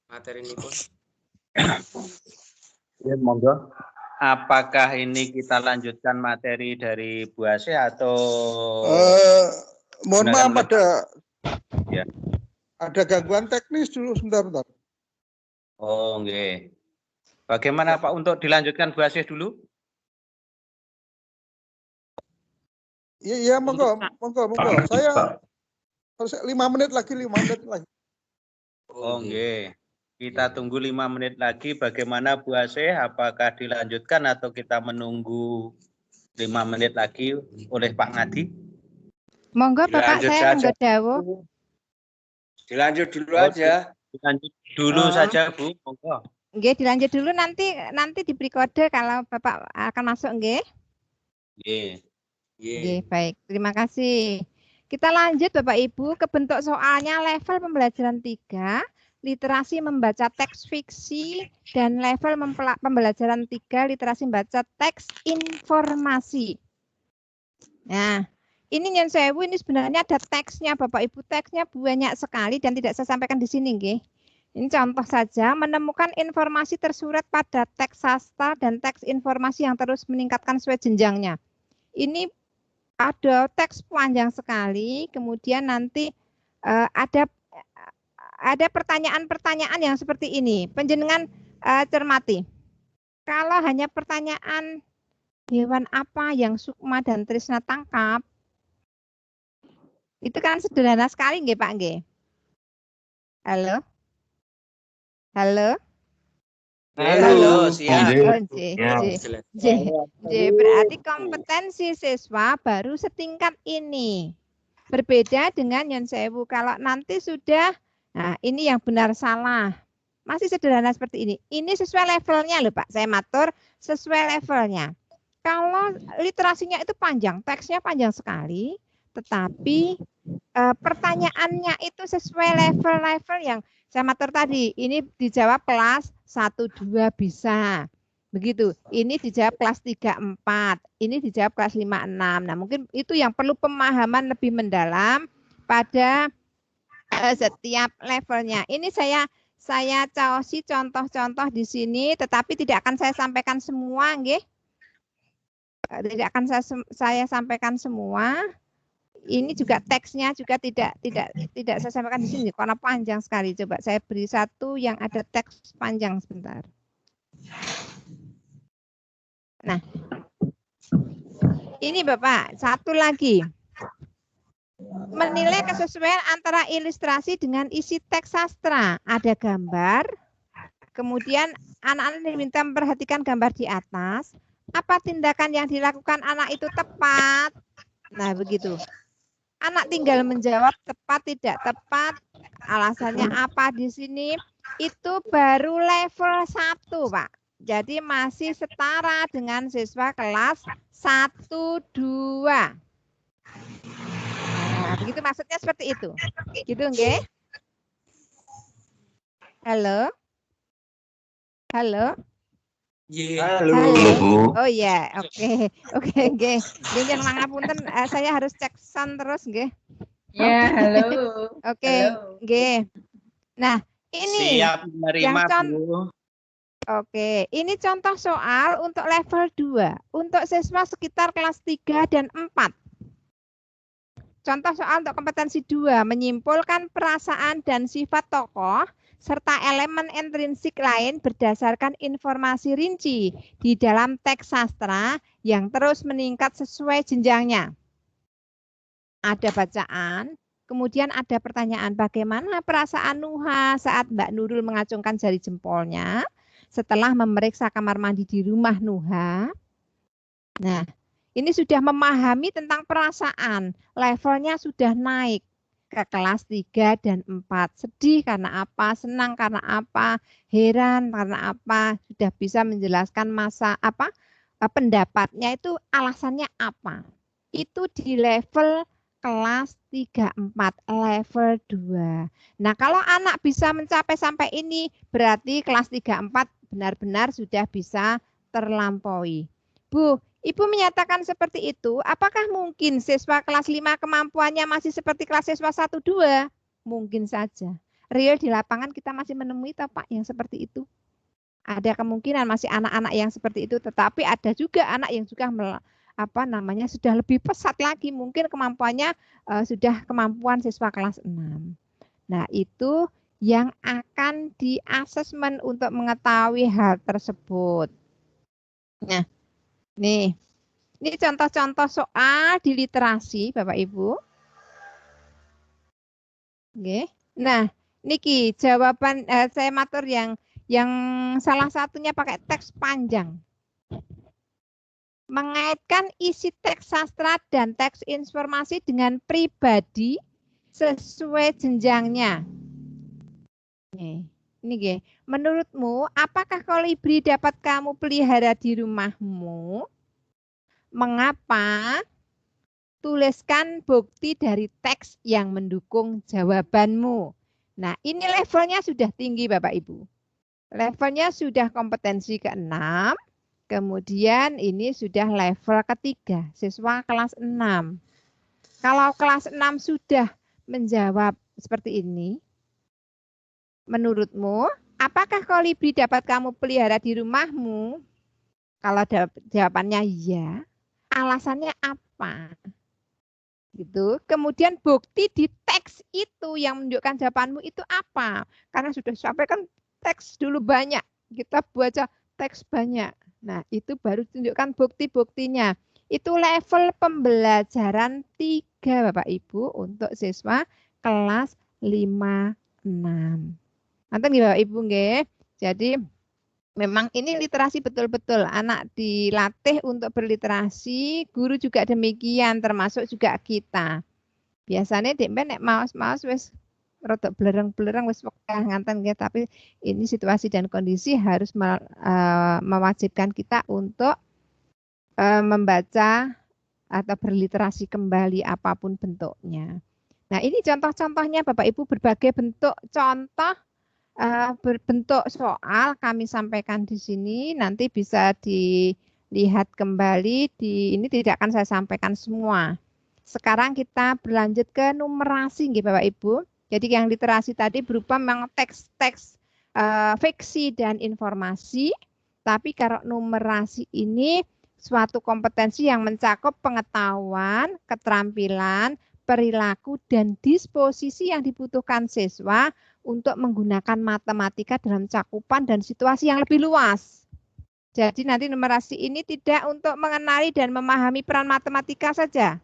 materi nipun. Ya, monggo. Apakah ini kita lanjutkan materi dari Bu Asih atau mohon maaf ya. Ada gangguan teknis dulu sebentar. Oh, nggih. Bagaimana Pak untuk dilanjutkan Bu Asih dulu? Iya, monggo. Saya 5 menit lagi. Oh, nggih. Kita tunggu 5 menit lagi. Bagaimana Bu Asih? Apakah dilanjutkan atau kita menunggu 5 menit lagi oleh Pak Ngadi? Monggo Bapak, saya monggo dawuh. Dilanjut dulu aja. Dilanjut dulu saja Bu. Monggo. Nggih, dilanjut dulu nanti diberi kode kalau Bapak akan masuk nggih. Nggih, baik. Terima kasih. Kita lanjut Bapak Ibu ke bentuk soalnya level pembelajaran 3. Literasi membaca teks fiksi dan level pembelajaran 3 literasi membaca teks informasi. Nah, ini nyun sewu, ini sebenarnya ada teksnya Bapak Ibu, teksnya banyak sekali dan tidak saya sampaikan di sini nggih. Ini contoh saja, menemukan informasi tersurat pada teks sastra dan teks informasi yang terus meningkatkan sesuai jenjangnya. Ini ada teks panjang sekali, kemudian nanti ada pertanyaan-pertanyaan yang seperti ini. Panjenengan cermati. Kalau hanya pertanyaan hewan apa yang Sukma dan Trisna tangkap, itu kan sederhana sekali nggih Pak nggih. Halo? Halo? Halo, siap. Berarti kompetensi siswa baru setingkat ini. Berbeda dengan nyun sewu. Kalau nanti sudah, nah ini yang benar salah. Masih sederhana seperti ini. Ini sesuai levelnya loh Pak. Saya matur sesuai levelnya. Kalau literasinya itu panjang, teksnya panjang sekali. Tetapi pertanyaannya itu sesuai level-level yang saya matur tadi. Ini dijawab kelas 1-2 bisa. Begitu. Ini dijawab kelas 3-4. Ini dijawab kelas 5-6. Nah, mungkin itu yang perlu pemahaman lebih mendalam pada setiap levelnya. Ini saya caosi contoh-contoh di sini, tetapi tidak akan saya sampaikan semua, nggih. Tidak akan saya sampaikan semua. Ini juga teksnya juga tidak saya sampaikan di sini karena panjang sekali. Coba saya beri satu yang ada teks panjang sebentar. Nah, ini Bapak, satu lagi. Menilai kesesuaian antara ilustrasi dengan isi teks sastra. Ada gambar, kemudian anak-anak diminta memperhatikan gambar di atas. Apa tindakan yang dilakukan anak itu tepat? Nah, begitu. Anak tinggal menjawab tepat tidak tepat, alasannya apa di sini, itu baru level 1, Pak. Jadi masih setara dengan siswa kelas 1-2. Nah, begitu maksudnya seperti itu. Gitu nggih? Halo? Halo? Halo. Oh iya, oke, nggih. Nggih mangapunten, saya harus cek sound terus nggih. Ya, halo. Oke, nggih. Nah, ini siap menerima, Bu. Oke, ini contoh soal untuk level 2, untuk siswa sekitar kelas 3 dan 4. Contoh soal untuk kompetensi 2, menyimpulkan perasaan dan sifat tokoh serta elemen intrinsik lain berdasarkan informasi rinci di dalam teks sastra yang terus meningkat sesuai jenjangnya. Ada bacaan, kemudian ada pertanyaan, bagaimana perasaan Nuha saat Mbak Nurul mengacungkan jari jempolnya setelah memeriksa kamar mandi di rumah Nuha. Nah, ini sudah memahami tentang perasaan, levelnya sudah naik ke kelas 3 dan 4. Sedih karena apa, senang karena apa, heran karena apa, sudah bisa menjelaskan pendapatnya itu alasannya apa. Itu di level kelas 3-4, level 2. Nah, kalau anak bisa mencapai sampai ini, berarti kelas 3-4 benar-benar sudah bisa terlampaui. Bu, Ibu menyatakan seperti itu, apakah mungkin siswa kelas 5 kemampuannya masih seperti kelas siswa 1-2? Mungkin saja. Real di lapangan kita masih menemui Pak yang seperti itu. Ada kemungkinan masih anak-anak yang seperti itu, tetapi ada juga anak yang juga sudah lebih pesat lagi, mungkin kemampuannya sudah kemampuan siswa kelas 6. Nah, itu yang akan di-asesmen untuk mengetahui hal tersebut. Nah, nih, ini contoh-contoh soal di literasi, Bapak Ibu. Oke. Nah, niki jawaban saya matur yang salah satunya pakai teks panjang. Mengaitkan isi teks sastra dan teks informasi dengan pribadi sesuai jenjangnya. Nih, ini nggih. Menurutmu, apakah kolibri dapat kamu pelihara di rumahmu? Mengapa? Tuliskan bukti dari teks yang mendukung jawabanmu. Nah, ini levelnya sudah tinggi Bapak Ibu. Levelnya sudah kompetensi ke-6. Kemudian ini sudah level ketiga, siswa kelas 6. Kalau kelas 6 sudah menjawab seperti ini, menurutmu apakah kolibri dapat kamu pelihara di rumahmu? Kalau jawabannya ya, alasannya apa? Gitu. Kemudian bukti di teks itu yang menunjukkan jawabanmu itu apa? Karena sudah sampaikan teks dulu banyak, kita baca teks banyak. Nah, itu baru tunjukkan bukti-buktinya. Itu level pembelajaran 3 Bapak Ibu untuk siswa kelas 5, 6. Nanti Bapak Ibu nggih. Jadi memang ini literasi betul-betul anak dilatih untuk berliterasi, guru juga demikian, termasuk juga kita. Biasanya nek maos wis rada blereng-blereng wis wekah nganten nggih, tapi ini situasi dan kondisi harus mewajibkan kita untuk membaca atau berliterasi kembali apapun bentuknya. Nah, ini contoh-contohnya Bapak Ibu, berbagai bentuk contoh berbentuk soal kami sampaikan di sini, nanti bisa dilihat kembali ini tidak akan saya sampaikan semua. Sekarang kita berlanjut ke numerasi nggih Bapak Ibu. Jadi yang literasi tadi berupa memang teks-teks fiksi dan informasi, tapi kalau numerasi ini suatu kompetensi yang mencakup pengetahuan, keterampilan, perilaku, dan disposisi yang dibutuhkan siswa untuk menggunakan matematika dalam cakupan dan situasi yang lebih luas. Jadi nanti numerasi ini tidak untuk mengenali dan memahami peran matematika saja,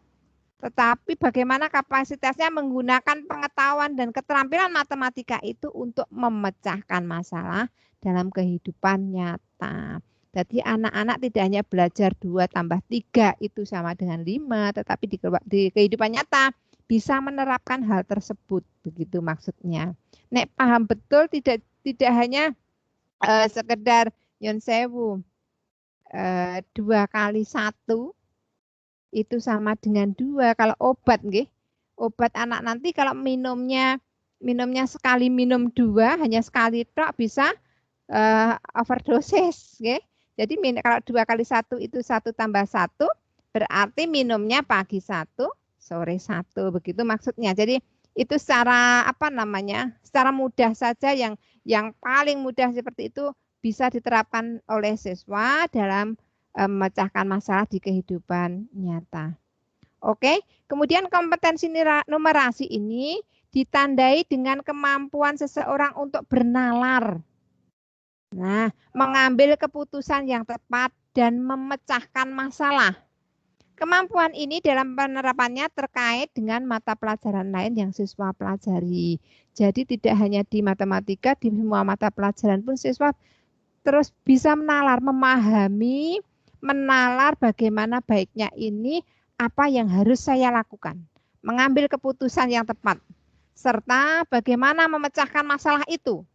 tetapi bagaimana kapasitasnya menggunakan pengetahuan dan keterampilan matematika itu untuk memecahkan masalah dalam kehidupan nyata. Jadi anak-anak tidak hanya belajar 2 tambah 3 itu sama dengan 5, tetapi di kehidupan nyata bisa menerapkan hal tersebut, begitu maksudnya. Nek paham betul tidak hanya sekedar nyon sewu 2 kali 1 itu sama dengan 2. Kalau obat nggih, obat anak nanti kalau minumnya sekali minum 2 hanya sekali tok bisa overdosis nggih. Jadi kalau 2 kali 1 itu 1 tambah 1 berarti minumnya pagi 1, sore 1, begitu maksudnya. Jadi itu secara secara mudah saja yang paling mudah seperti itu bisa diterapkan oleh siswa dalam memecahkan masalah di kehidupan nyata. Oke, kemudian kompetensi numerasi ini ditandai dengan kemampuan seseorang untuk bernalar. Nah, mengambil keputusan yang tepat dan memecahkan masalah. Kemampuan ini dalam penerapannya terkait dengan mata pelajaran lain yang siswa pelajari. Jadi tidak hanya di matematika, di semua mata pelajaran pun siswa terus bisa menalar, memahami, menalar bagaimana baiknya ini, apa yang harus saya lakukan. Mengambil keputusan yang tepat, serta bagaimana memecahkan masalah itu.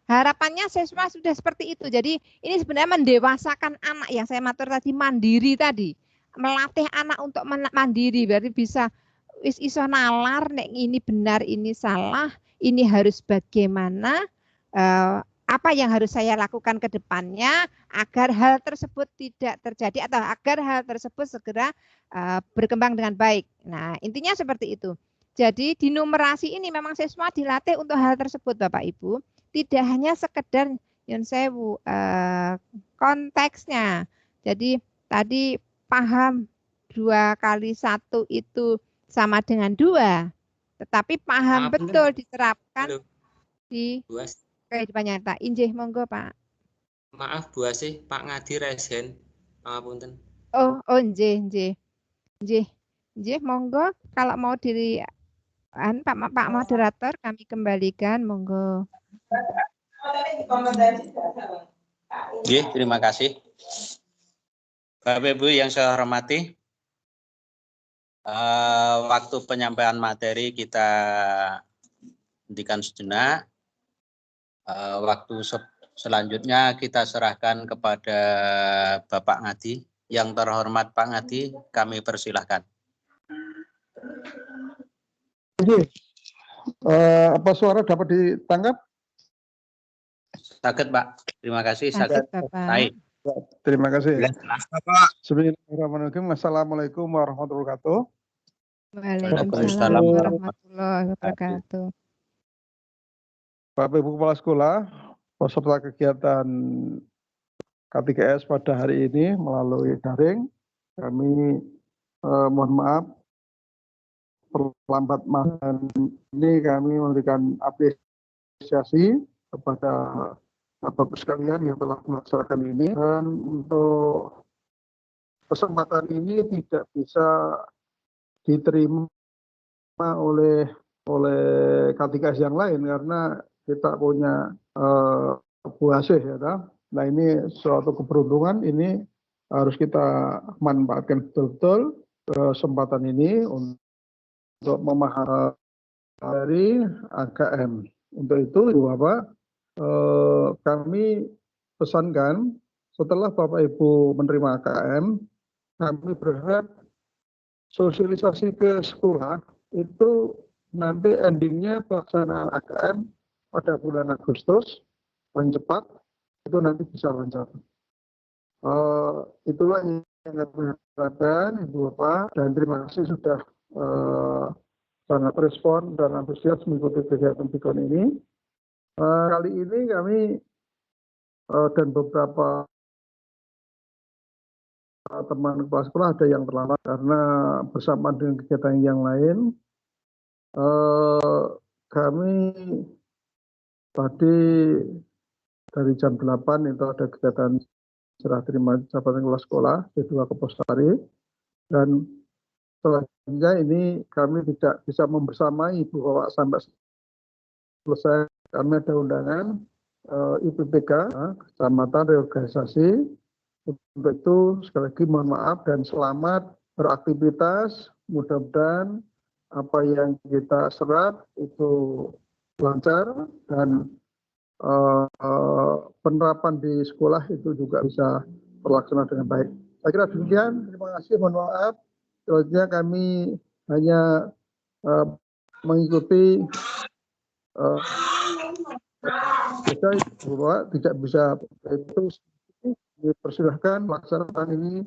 Harapannya siswa sudah seperti itu. Jadi ini sebenarnya mendewasakan anak yang saya matur tadi, mandiri tadi. Melatih anak untuk mandiri, berarti bisa iso nalar, nek ini benar, ini salah, ini harus bagaimana, apa yang harus saya lakukan ke depannya agar hal tersebut tidak terjadi atau agar hal tersebut segera berkembang dengan baik. Nah, intinya seperti itu. Jadi di numerasi ini memang siswa dilatih untuk hal tersebut Bapak Ibu. Tidak hanya sekedar nyun sewu konteksnya. Jadi tadi paham 2 kali 1 itu sama dengan 2. Tetapi paham betul diterapkan di kehidupan nyata. Injih monggo Pak. Maaf Bu Asih, Pak Ngadi resen. Pangapunten. Oh nggih. Nggih monggo kalau mau diri Pak moderator kami kembalikan monggo. Oke, terima kasih. Bapak Ibu yang saya hormati, waktu penyampaian materi kita hentikan sejenak. Waktu selanjutnya kita serahkan kepada Bapak Ngadi. Yang terhormat Pak Ngadi, kami persilahkan. Apa suara dapat ditangkap? Sakit Pak, terima kasih. Sakit Baik. Terima kasih. Bismillahirrahmanirrahim. Assalamualaikum warahmatullahi wabarakatuh. Waalaikumsalam warahmatullahi wabarakatuh. Bapak Ibu Kepala Sekolah, peserta kegiatan K3S pada hari ini melalui daring, kami mohon maaf perlambat malam ini kami memberikan apresiasi kepada Bapak sekalian yang telah melaksanakan ini, dan untuk kesempatan ini tidak bisa diterima oleh K3S yang lain karena kita punya Bu Asih ya. Nah ini suatu keberuntungan, ini harus kita manfaatkan betul-betul kesempatan ini untuk memahami dari AKM. Untuk itu Bapak, kami pesankan setelah Bapak Ibu menerima AKM, kami berharap sosialisasi ke sekolah itu nanti endingnya pelaksanaan AKM pada bulan Agustus paling cepat itu nanti bisa lancar. Itulah yang kami harapkan Ibu Bapak, dan terima kasih sudah sangat respon dan antusias mengikuti kegiatan PIKON ini. Kali ini kami dan beberapa teman kepala sekolah ada yang terlambat karena bersamaan dengan kegiatan yang lain. Kami tadi dari jam 8 itu ada kegiatan serah terima jabatan kepala sekolah D2 Keposari, dan selanjutnya ini kami tidak bisa membersamai Ibu Bapak sampai selesai. Kami ada undangan IPPK, Kecamatan Reorganisasi. Untuk itu sekali lagi mohon maaf dan selamat beraktivitas. Mudah-mudahan apa yang kita serap itu lancar dan penerapan di sekolah itu juga bisa terlaksana dengan baik. Saya kira demikian. Terima kasih. Mohon maaf. Selanjutnya kami hanya mengikuti tidak bisa itu. Dipersilahkan pelaksanaan ini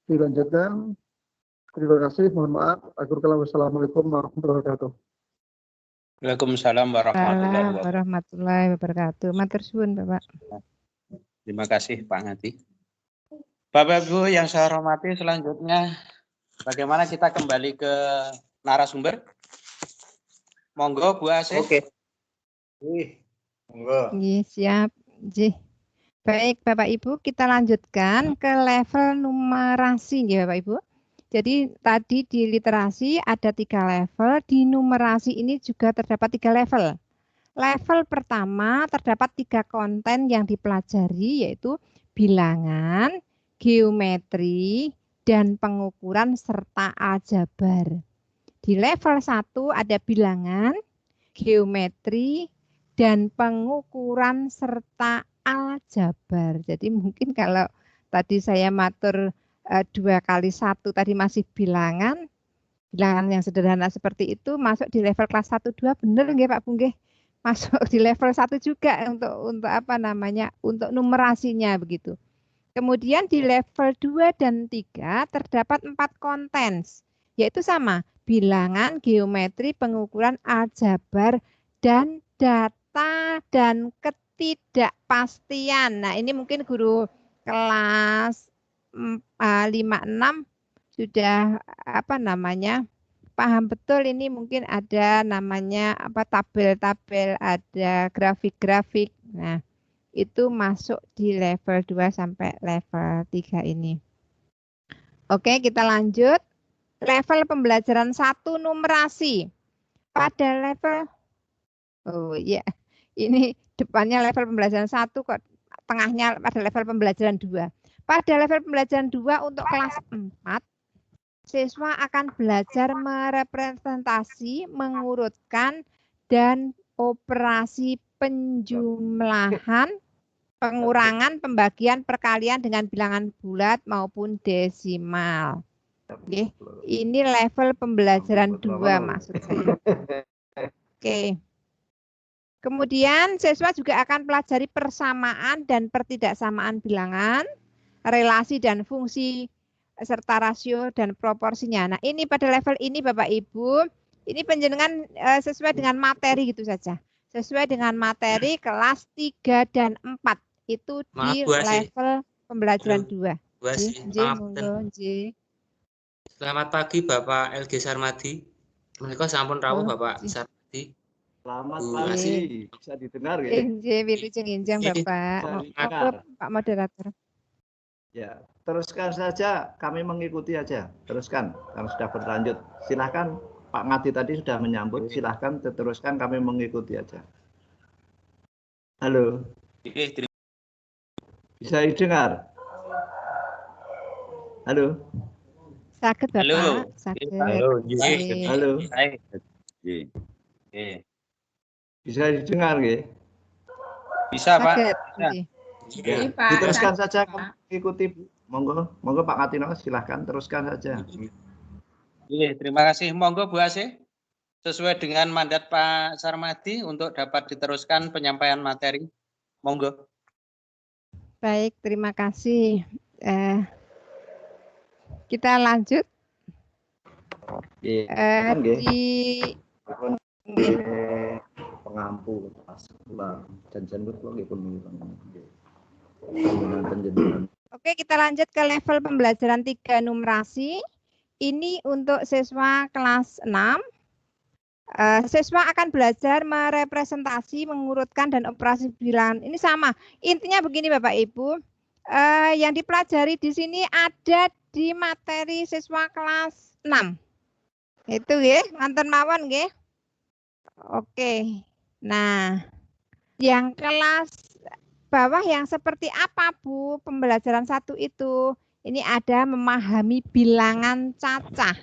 dilanjutkan. Terima kasih. Mohon maaf. Wassalamualaikum warahmatullahi wabarakatuh. Waalaikumsalam warahmatullahi wabarakatuh. Matur suwun Bapak. Terima kasih Pak Ngati. Bapak Ibu yang saya hormati, selanjutnya bagaimana kita kembali ke narasumber? Monggo Bu Asih. Oke. Monggo. Siap. Baik Bapak Ibu, kita lanjutkan ke level numerasi ya Bapak Ibu. Jadi tadi di literasi ada 3 level, di numerasi ini juga terdapat 3 level. Level pertama terdapat 3 konten yang dipelajari, yaitu bilangan, geometri, dan pengukuran serta aljabar. Di level 1 ada bilangan, geometri, dan pengukuran serta aljabar. Jadi mungkin kalau tadi saya matur 2 kali 1 tadi masih bilangan yang sederhana seperti itu, masuk di level kelas 1-2 benar nggih Pak Bunggih? Masuk di level 1 juga untuk apa namanya? Untuk numerasinya begitu. Kemudian di level 2 dan 3 terdapat 4 konten, yaitu sama, bilangan, geometri, pengukuran, aljabar, dan data dan ketidakpastian. Nah, ini mungkin guru kelas 5-6 sudah apa namanya? Paham betul, ini mungkin ada namanya apa tabel-tabel, ada grafik-grafik. Nah, itu masuk di level 2 sampai level 3 ini. Oke, kita lanjut. Level pembelajaran 1 numerasi. Pada level ini depannya level pembelajaran 1 kok tengahnya pada level pembelajaran 2. Pada level pembelajaran 2 untuk kelas 4, siswa akan belajar merepresentasi, mengurutkan, dan operasi penjumlahan, pengurangan, pembagian, perkalian dengan bilangan bulat maupun desimal. Oke, ini level pembelajaran 2 maksud saya. Oke. Kemudian siswa juga akan pelajari persamaan dan pertidaksamaan bilangan, relasi dan fungsi serta rasio dan proporsinya. Nah, ini pada level ini Bapak Ibu, ini penjenengan sesuai dengan materi gitu saja. Sesuai dengan materi kelas 3 dan 4. Itu di Maaf, Bu Asih. level pembelajaran Halo, 2. Bu Asih, Monggo, nggih. Selamat pagi Bapak LG Sarmadi. Menika sampun rawuh Bapak Sarmadi. Selamat Bu pagi, Asih. bisa didengar ya? Nggih, wilujeng injang Bapak. Monggo Pak Moderator. Ya, teruskan saja, kami mengikuti aja. Teruskan, kami sudah berlanjut. Silahkan, Pak Ngadi tadi sudah menyambut. Silahkan teruskan, kami mengikuti aja. Halo, bisa didengar? Halo, Sakit Bapak, Halo. sakit. Halo, Nggih. halo, Baik. bisa didengar ya? Bisa, Pak. Sakit. Bisa. Nggih. Ya, Ini, Pak, diteruskan sakit, saja, Pak. kami mengikuti. Monggo, monggo Pak Ngatino, silahkan teruskan saja. Terima kasih. Monggo Bu Asih. Sesuai dengan mandat Pak Sarmadi untuk dapat diteruskan penyampaian materi. Monggo. Baik, terima kasih. Kita lanjut. Kan nggih? Di Pengampu pas kula janjian kula nggih pun penjenengan. Oke, kita lanjut ke level pembelajaran 3 numerasi. Ini untuk siswa kelas 6. Siswa akan belajar merepresentasi, mengurutkan, dan operasi bilangan. Ini sama. Intinya begini Bapak Ibu. Yang dipelajari di sini ada di materi siswa kelas 6. Itu ya, mantan mawon nggih. Oke. Nah, yang kelas bawah yang seperti apa Bu? Pembelajaran 1 itu. Ini ada memahami bilangan cacah.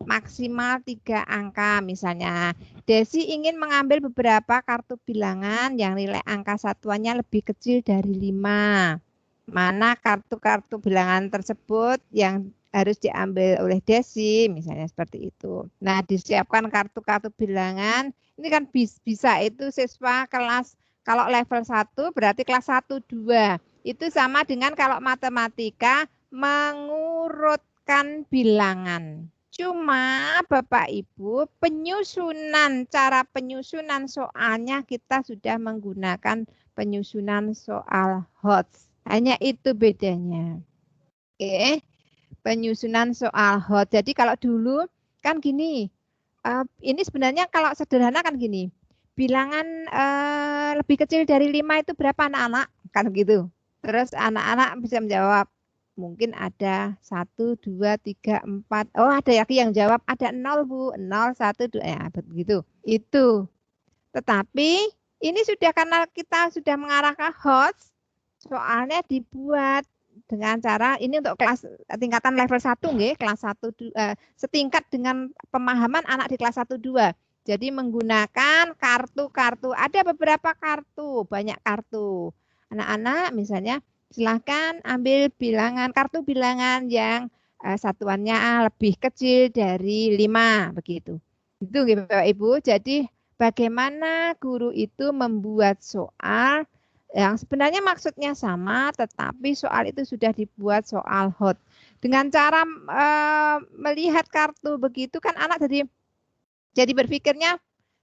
Maksimal 3 angka misalnya. Desi ingin mengambil beberapa kartu bilangan yang nilai angka satuannya lebih kecil dari 5. Mana kartu-kartu bilangan tersebut yang harus diambil oleh Desi, misalnya seperti itu. Nah, disiapkan kartu-kartu bilangan. Ini kan bisa itu siswa kelas, kalau level 1 berarti kelas 1, 2. Itu sama dengan kalau matematika mengurutkan bilangan. Cuma Bapak Ibu, cara penyusunan soalnya kita sudah menggunakan penyusunan soal HOTS. Hanya itu bedanya. Oke, penyusunan soal HOTS. Jadi kalau dulu kan gini, ini sebenarnya kalau sederhana kan gini, bilangan lebih kecil dari 5 itu berapa anak-anak? Kan gitu. Terus anak-anak bisa menjawab. Mungkin ada 1, 2, 3, 4. Oh, ada yang jawab ada 0, Bu. 0, 1, 2. Ya, begitu. Itu. Tetapi ini sudah karena kita sudah mengarah ke HOTS, soalnya dibuat dengan cara ini untuk kelas tingkatan level 1 nggih, kelas 1 setingkat dengan pemahaman anak di kelas 1 2. Jadi menggunakan kartu-kartu, ada beberapa kartu, banyak kartu. Anak-anak misalnya silahkan ambil kartu bilangan yang satuannya lebih kecil dari 5 begitu. Itu Bapak Ibu. Jadi bagaimana guru itu membuat soal yang sebenarnya maksudnya sama, tetapi soal itu sudah dibuat soal HOT. Dengan cara melihat kartu begitu kan anak jadi berpikirnya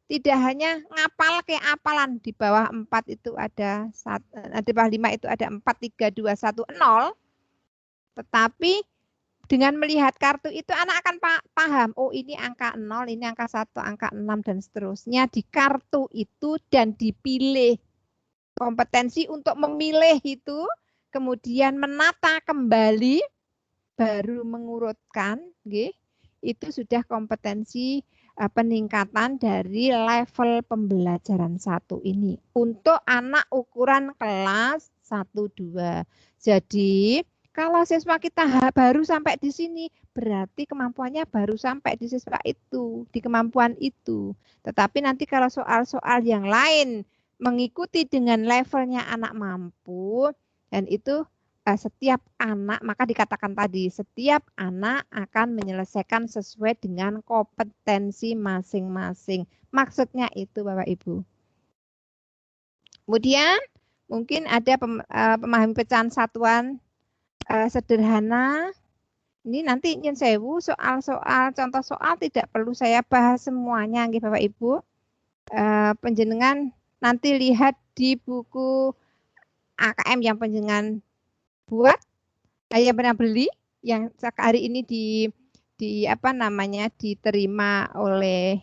tidak hanya ngapal kayak apalan di bawah 4 itu ada di bawah 5 itu ada 4, 3, 2, 1, 0. Tetapi dengan melihat kartu itu anak akan paham, oh ini angka 0, ini angka 1, angka 6 dan seterusnya di kartu itu dan dipilih. Kompetensi untuk memilih itu, kemudian menata kembali, baru mengurutkan, itu sudah kompetensi peningkatan dari level pembelajaran 1 ini untuk anak ukuran kelas 1, 2. Jadi kalau siswa kita baru sampai di sini, berarti kemampuannya baru sampai di siswa itu, di kemampuan itu. Tetapi nanti kalau soal-soal yang lain mengikuti dengan levelnya anak mampu, dan itu setiap anak, maka dikatakan tadi, setiap anak akan menyelesaikan sesuai dengan kompetensi masing-masing. Maksudnya itu Bapak Ibu. Kemudian mungkin ada pemahami pecahan satuan sederhana. Ini nanti nyun sewu soal-soal contoh soal tidak perlu saya bahas semuanya nggih Bapak Ibu. Panjenengan nanti lihat di buku AKM yang panjenengan buat, saya pernah beli yang hari ini di apa namanya diterima oleh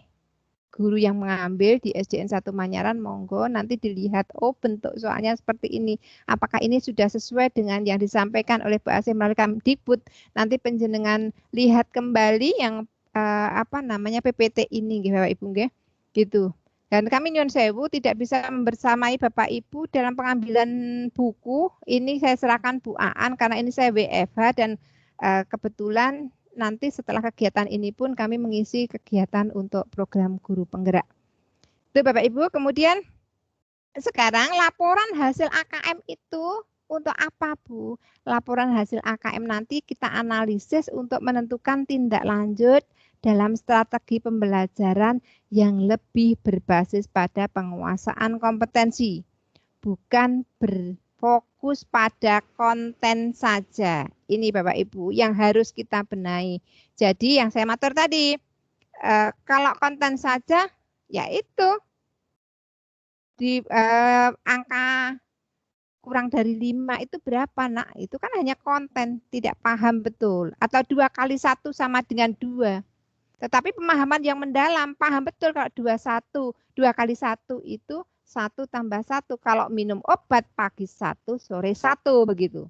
guru yang mengambil di SDN 1 Manyaran, monggo nanti dilihat, oh bentuk soalnya seperti ini. Apakah ini sudah sesuai dengan yang disampaikan oleh Bu Asih melalui Kemdikbud? Nanti penjenengan lihat kembali yang apa namanya PPT ini, Bapak Ibu, gitu. Dan kami nyuwun sewu tidak bisa membersamai Bapak Ibu dalam pengambilan buku. Ini saya serahkan Bu Aan karena ini saya WFH dan kebetulan nanti setelah kegiatan ini pun kami mengisi kegiatan untuk program guru penggerak. Itu Bapak Ibu. Kemudian sekarang laporan hasil AKM itu untuk apa Bu? Laporan hasil AKM nanti kita analisis untuk menentukan tindak lanjut dalam strategi pembelajaran yang lebih berbasis pada penguasaan kompetensi, bukan berfokus pada konten saja. Ini Bapak Ibu yang harus kita benahi. Jadi yang saya matur tadi, kalau konten saja, ya itu di angka kurang dari 5 itu berapa nak? Itu kan hanya konten, tidak paham betul. Atau 2 kali 1 sama dengan 2. Tetapi pemahaman yang mendalam, paham betul kalau 2 kali 1 itu 1 tambah 1. Kalau minum obat pagi 1, sore 1 begitu.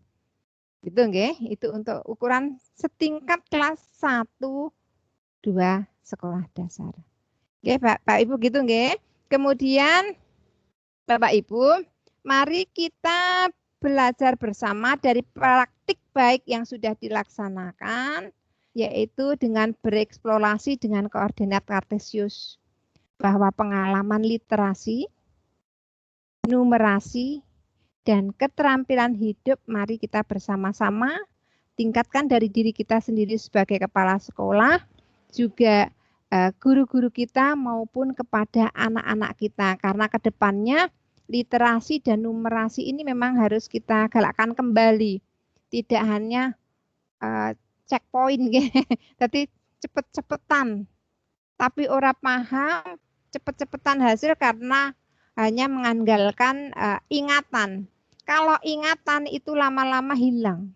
Gitu nggih, itu untuk ukuran setingkat kelas 1, 2 sekolah dasar. Nggih, Pak Ibu gitu nggih. Kemudian Bapak Ibu, mari kita belajar bersama dari praktik baik yang sudah dilaksanakan, yaitu dengan bereksplorasi dengan koordinat Kartesius, bahwa pengalaman literasi, numerasi, dan keterampilan hidup mari kita bersama-sama tingkatkan dari diri kita sendiri sebagai kepala sekolah, juga guru-guru kita maupun kepada anak-anak kita. Karena ke depannya literasi dan numerasi ini memang harus kita galakkan kembali. Tidak hanya checkpoint, tapi cepet-cepetan. Tapi orang paham cepet-cepetan hasil karena hanya mengandalkan ingatan. Kalau ingatan itu lama-lama hilang.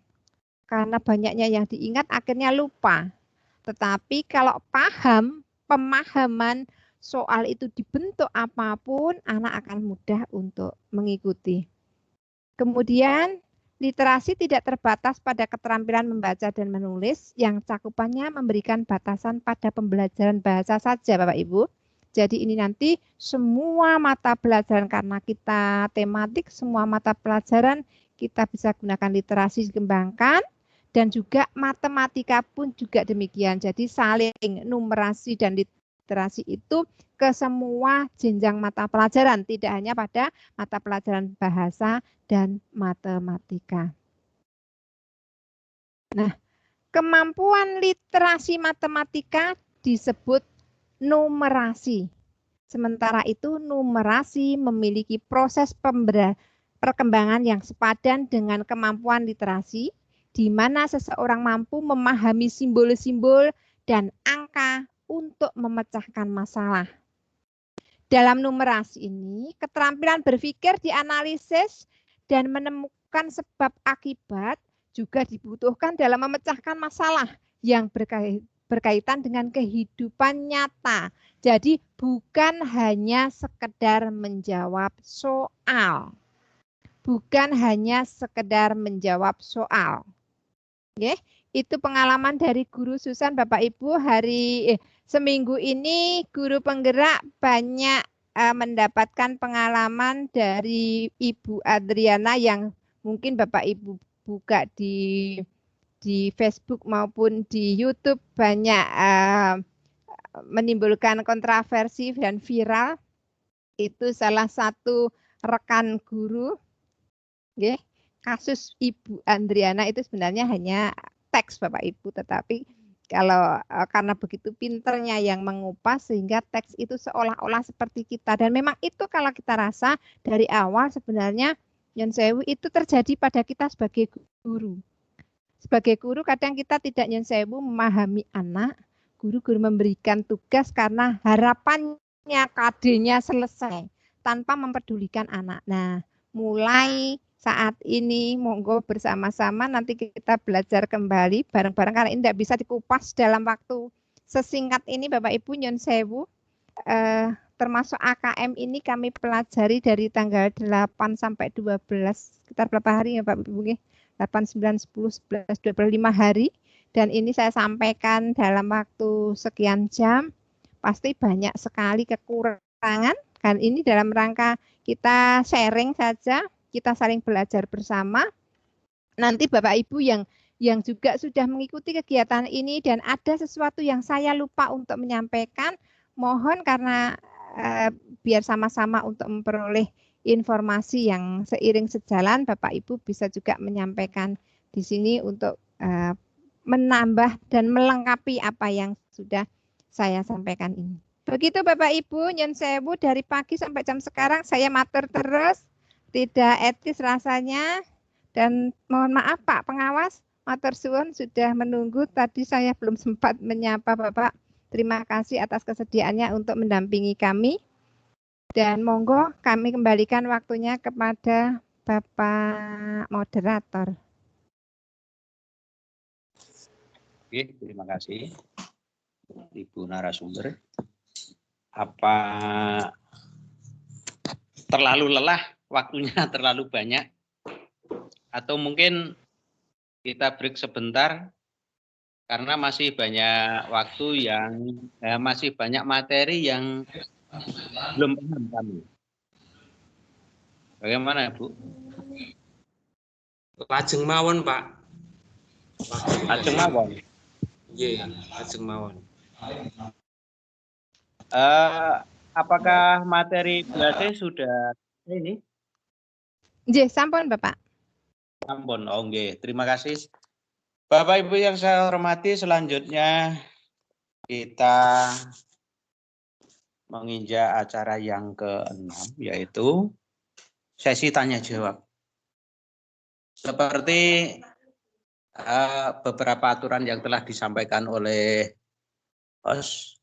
Karena banyaknya yang diingat akhirnya lupa. Tetapi kalau paham, pemahaman soal itu dibentuk apapun, anak akan mudah untuk mengikuti. Kemudian literasi tidak terbatas pada keterampilan membaca dan menulis yang cakupannya memberikan batasan pada pembelajaran bahasa saja Bapak Ibu. Jadi ini nanti semua mata pelajaran karena kita tematik, semua mata pelajaran kita bisa gunakan literasi dikembangkan dan juga matematika pun juga demikian. Jadi saling numerasi dan literasi itu ke semua jenjang mata pelajaran, tidak hanya pada mata pelajaran bahasa dan matematika. Nah, kemampuan literasi matematika disebut numerasi. Sementara itu numerasi memiliki proses perkembangan yang sepadan dengan kemampuan literasi, di mana seseorang mampu memahami simbol-simbol dan angka untuk memecahkan masalah. Dalam numerasi ini, keterampilan berpikir dianalisis dan menemukan sebab akibat juga dibutuhkan dalam memecahkan masalah yang berkaitan dengan kehidupan nyata. Jadi bukan hanya sekedar menjawab soal. Bukan hanya sekedar menjawab soal. Oke, itu pengalaman dari guru Susan Bapak Ibu seminggu ini guru penggerak banyak mendapatkan pengalaman dari Ibu Adriana yang mungkin Bapak Ibu buka di Facebook maupun di YouTube banyak menimbulkan kontroversi dan viral. Itu salah satu rekan guru. Okay. Kasus Ibu Andriana itu sebenarnya hanya teks Bapak Ibu, tetapi kalau karena begitu pinternya yang mengupas sehingga teks itu seolah-olah seperti kita, dan memang itu kalau kita rasa dari awal sebenarnya Nyun Sewu itu terjadi pada kita sebagai guru. sebagai guru kadang kita tidak nyun sewu memahami anak, guru-guru memberikan tugas karena harapannya KD-nya selesai tanpa mempedulikan anak. Nah, mulai saat ini monggo bersama-sama nanti kita belajar kembali bareng-bareng karena ini tidak bisa dikupas dalam waktu sesingkat ini Bapak Ibu nyun sewu. Termasuk AKM ini kami pelajari dari tanggal 8 sampai 12 sekitar berapa hari ya Pak Ibu? 8, 9, 10, 11, 12, 5 hari dan ini saya sampaikan dalam waktu sekian jam. Pasti banyak sekali kekurangan kan ini dalam rangka kita sharing saja, kita saling belajar bersama. Nanti Bapak Ibu yang juga sudah mengikuti kegiatan ini dan ada sesuatu yang saya lupa untuk menyampaikan, mohon karena biar sama-sama untuk memperoleh informasi yang seiring sejalan, Bapak Ibu bisa juga menyampaikan di sini untuk menambah dan melengkapi apa yang sudah saya sampaikan ini. Begitu Bapak Ibu, nyun sewu dari pagi sampai jam sekarang saya matur terus, tidak etis rasanya dan mohon maaf Pak Pengawas, matur suwun sudah menunggu, tadi saya belum sempat menyapa Bapak. Terima kasih atas kesediaannya untuk mendampingi kami. Dan monggo kami kembalikan waktunya kepada Bapak Moderator. Oke, terima kasih Ibu narasumber. Apa terlalu lelah, waktunya terlalu banyak? Atau mungkin kita break sebentar karena masih banyak waktu yang masih banyak materi yang belum paham kami. Bagaimana, Bu? Lajeng mawon, Pak. Lajeng mawon. Nggih, lajeng mawon. Apakah materi berarti sudah ini? Nggih, sampun Bapak. Sampun, oh nggih. Terima kasih. Bapak Ibu yang saya hormati, selanjutnya kita menginjak acara yang ke-6 yaitu sesi tanya jawab. Seperti beberapa aturan yang telah disampaikan oleh host,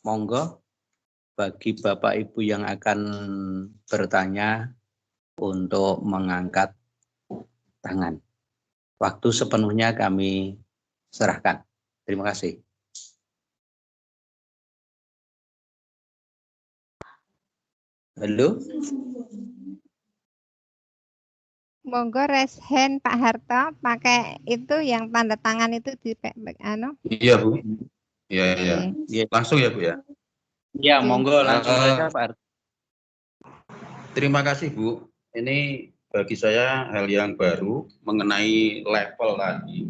monggo bagi Bapak Ibu yang akan bertanya untuk mengangkat tangan. Waktu sepenuhnya kami serahkan. Terima kasih. Halo. Monggo raise hand Pak Harto, pakai itu yang tanda tangan itu di anu. Iya, Bu. Iya. Langsung ya, Bu ya. Iya, monggo langsung saja Pak Harto. Terima kasih, Bu. Ini bagi saya hal yang baru mengenai level tadi.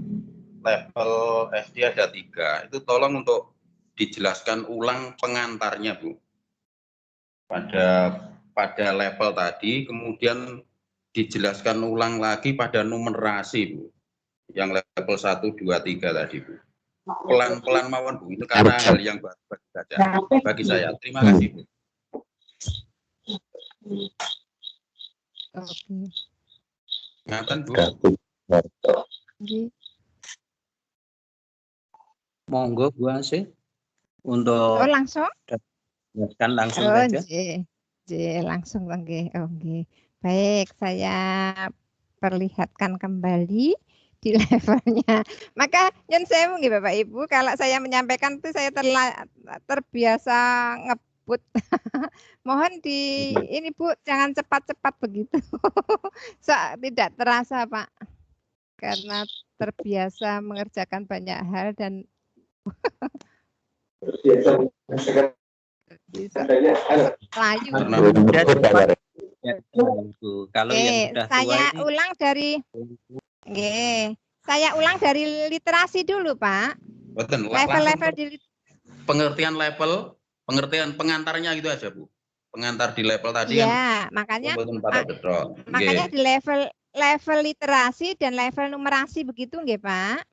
Level SD ada 3. Itu tolong untuk dijelaskan ulang pengantarnya, Bu. Pada level tadi, kemudian dijelaskan ulang lagi pada numerasi, Bu. Yang level 1, 2, 3 tadi, Bu. Pelan-pelan mawon, Bu. Itu karena hal yang baru bagi saya. Terima kasih, Bu. Oke. Ngaten, Bu. Monggo Bu Asih untuk langsung? Langsung saja. Langsung nggih. Oke. Baik, saya perlihatkan kembali di levelnya. Maka nyun sewu nggih Bapak Ibu, kalau saya menyampaikan itu saya terbiasa ngebut. Mohon ini Bu, jangan cepat-cepat begitu. Tidak terasa Pak. Karena terbiasa mengerjakan banyak hal dan layu. Kalau yang sudah saya ulang dari saya ulang dari literasi dulu Pak. Level-level di pengertian pengantarnya gitu aja Bu. Pengantar di level tadi ya, makanya di level literasi dan level numerasi begitu nggih Pak?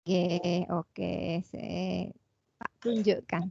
Nggih, oke. Saya tak tunjukkan.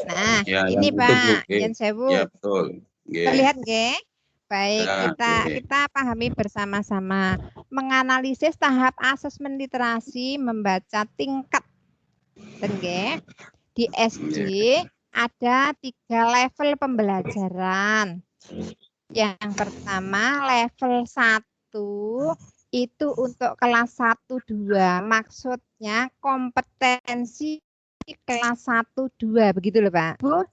Nah, Ya, ini yang itu, Bu. Pak, Oke. Yen Sewu. Ya, betul. Oke. Terlihat nggih? Baik, Ya, kita pahami bersama-sama. Menganalisis tahap asesmen literasi membaca tingkat. Nggih. Di SD ada 3 level pembelajaran. Yang pertama level 1 itu untuk kelas 1 2. Maksudnya kompetensi kelas 1 2 begitu loh, Pak. Bu,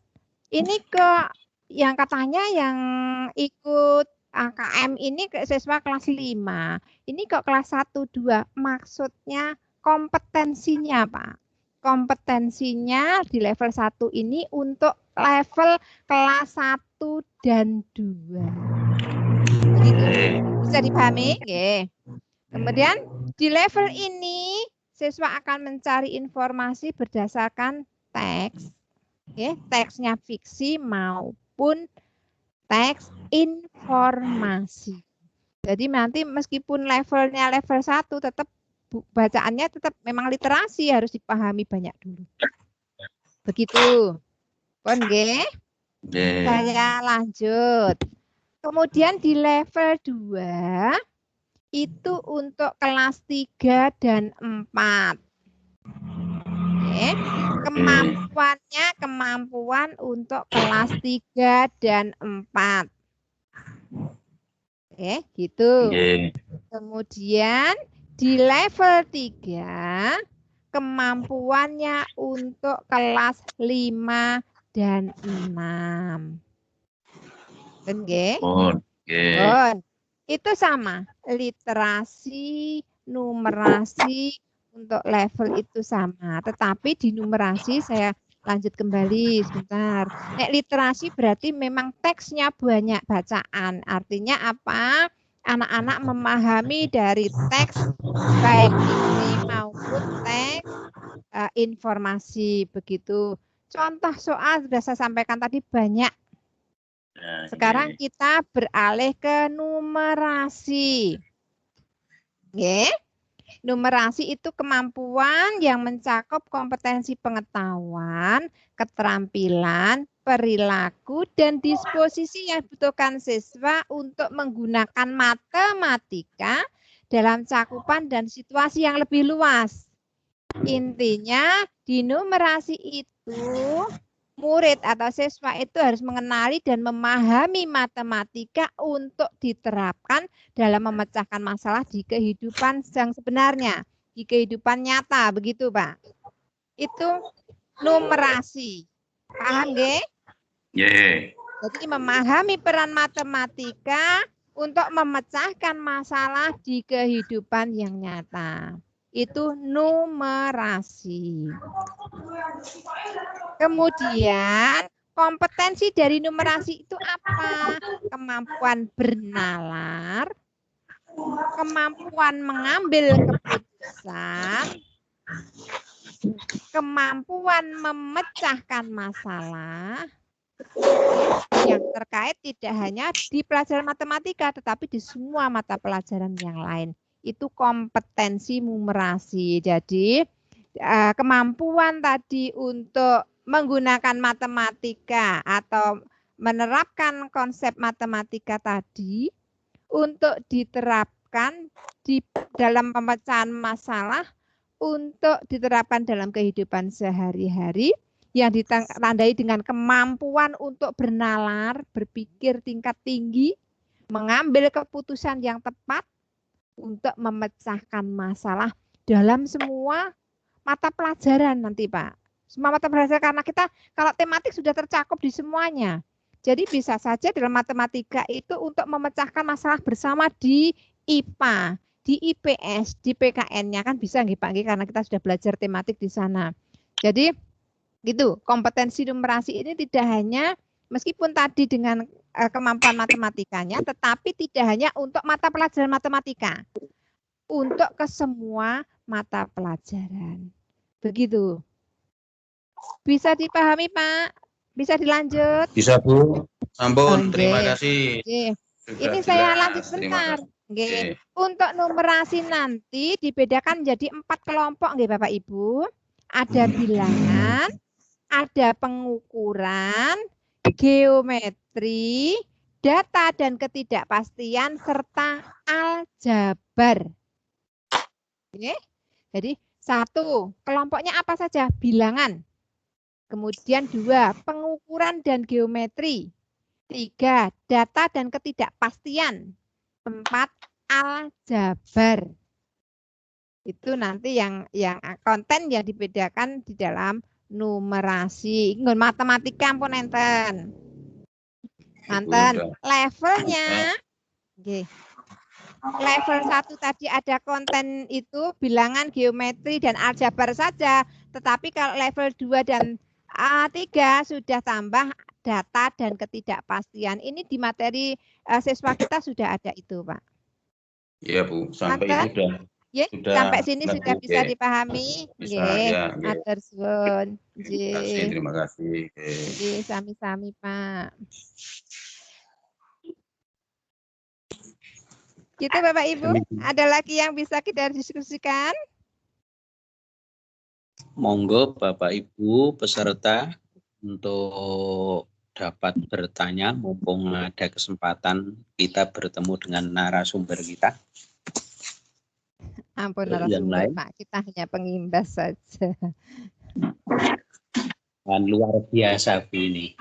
ini kok yang katanya yang ikut AKM ini ke siswa kelas 5. Ini kok kelas 1 2. Maksudnya kompetensinya, Pak. Kompetensinya di level 1 ini untuk level kelas 1 dan 2. Begitu. Bisa dipahami? Oke. Kemudian di level ini siswa akan mencari informasi berdasarkan teks. Oke, teksnya fiksi maupun teks informasi. Jadi nanti meskipun levelnya level 1 tetap bacaannya tetap memang literasi harus dipahami banyak dulu. Begitu. Pun nggih? Saya lanjut. Kemudian di level 2 itu untuk kelas 3 dan 4. Oke. Kemampuannya kemampuan untuk kelas 3 dan 4. Oke, gitu. Kemudian di level 3 kemampuannya untuk kelas 5 dan 6. Nggih? Itu sama, literasi, numerasi untuk level itu sama. Tetapi di numerasi saya lanjut kembali sebentar. Nek literasi berarti memang teksnya banyak bacaan. Artinya apa? Anak-anak memahami dari teks baik fiksi maupun teks informasi begitu. Contoh soal sudah saya sampaikan tadi banyak. Sekarang kita beralih ke numerasi. Oke. Numerasi itu kemampuan yang mencakup kompetensi pengetahuan, keterampilan, perilaku, dan disposisi yang dibutuhkan siswa untuk menggunakan matematika dalam cakupan dan situasi yang lebih luas. Intinya di numerasi itu murid atau siswa itu harus mengenali dan memahami matematika untuk diterapkan dalam memecahkan masalah di kehidupan yang sebenarnya, di kehidupan nyata, begitu Pak. Itu numerasi. Paham nggih? Jadi memahami peran matematika untuk memecahkan masalah di kehidupan yang nyata. Itu numerasi. Kemudian kompetensi dari numerasi itu apa? Kemampuan bernalar, kemampuan mengambil keputusan, kemampuan memecahkan masalah yang terkait tidak hanya di pelajaran matematika tetapi di semua mata pelajaran yang lain. Itu kompetensi numerasi. Jadi kemampuan tadi untuk menggunakan matematika atau menerapkan konsep matematika tadi untuk diterapkan di dalam pemecahan masalah, untuk diterapkan dalam kehidupan sehari-hari yang ditandai dengan kemampuan untuk bernalar, berpikir tingkat tinggi, mengambil keputusan yang tepat, untuk memecahkan masalah dalam semua mata pelajaran nanti Pak. Semua mata pelajaran karena kita kalau tematik sudah tercakup di semuanya. Jadi bisa saja dalam matematika itu untuk memecahkan masalah bersama di IPA, di IPS, di PKN-nya kan bisa nggih Pak karena kita sudah belajar tematik di sana. Jadi gitu, kompetensi numerasi ini tidak hanya meskipun tadi dengan kemampuan matematikanya, tetapi tidak hanya untuk mata pelajaran matematika, untuk ke semua mata pelajaran. Begitu. Bisa dipahami, Pak? Bisa dilanjut? Bisa, Bu. Sampun, terima kasih. Ini saya lanjut sebentar. Nggih. Untuk numerasi nanti dibedakan menjadi 4 kelompok nggih Bapak Ibu. Ada bilangan, ada pengukuran, geometri, data dan ketidakpastian serta aljabar. Oke. Jadi 1, kelompoknya apa saja? Bilangan. Kemudian 2, pengukuran dan geometri. 3, data dan ketidakpastian. 4, aljabar. Itu nanti yang konten yang dibedakan di dalam numerasi. Ngun matematika ampun enten. Manten levelnya. Oke. Level 1 tadi ada konten itu bilangan, geometri dan aljabar saja. Tetapi kalau level 2 dan 3 sudah tambah data dan ketidakpastian. Ini di materi siswa kita sudah ada itu, Pak. Iya, Bu. Sampai Manten? itu sudah Sampai sini sudah bisa dipahami. Bisa, ya. Matur suwun. Terima kasih. Nggih, sami-sami, Pak. Gitu Bapak Ibu, ada lagi yang bisa kita diskusikan? Monggo Bapak Ibu peserta untuk dapat bertanya mumpung ada kesempatan kita bertemu dengan narasumber kita. Ampun narasumber Pak, kita hanya pengimbas saja. Dan luar biasa Bu ini.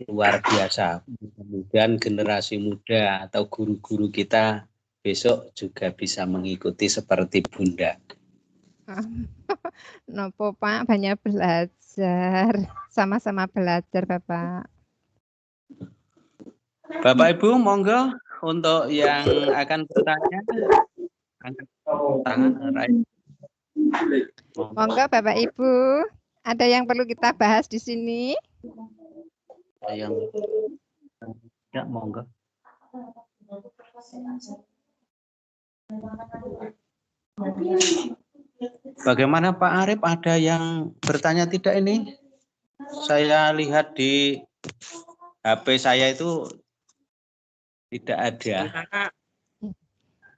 Luar biasa. Mudah-mudahan generasi muda atau guru-guru kita besok juga bisa mengikuti seperti Bunda. Nopo Pak, banyak belajar. Sama-sama belajar Bapak. Bapak Ibu, monggo untuk yang akan bertanya. Angkat tangan. Monggo Bapak Ibu, ada yang perlu kita bahas di sini? Yang tidak monggo. Bagaimana Pak Arif, ada yang bertanya tidak ini? Saya lihat di HP saya itu tidak ada.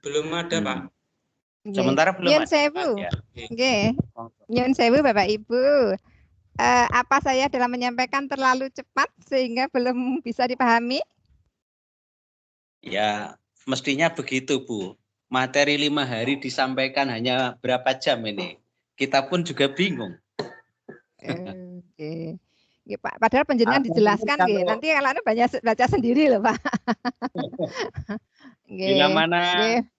Belum ada Pak. Sementara belum Nyun ada. Sewu. Nggih. Nyun Sewu Bapak Ibu. Apa saya dalam menyampaikan terlalu cepat sehingga belum bisa dipahami? Ya, mestinya begitu Bu. Materi 5 hari disampaikan hanya berapa jam ini? Kita pun juga bingung. Oke. Ya, Pak, padahal penjenengan dijelaskan nggih. Nanti kalau banyak baca sendiri loh, Pak. Bila mana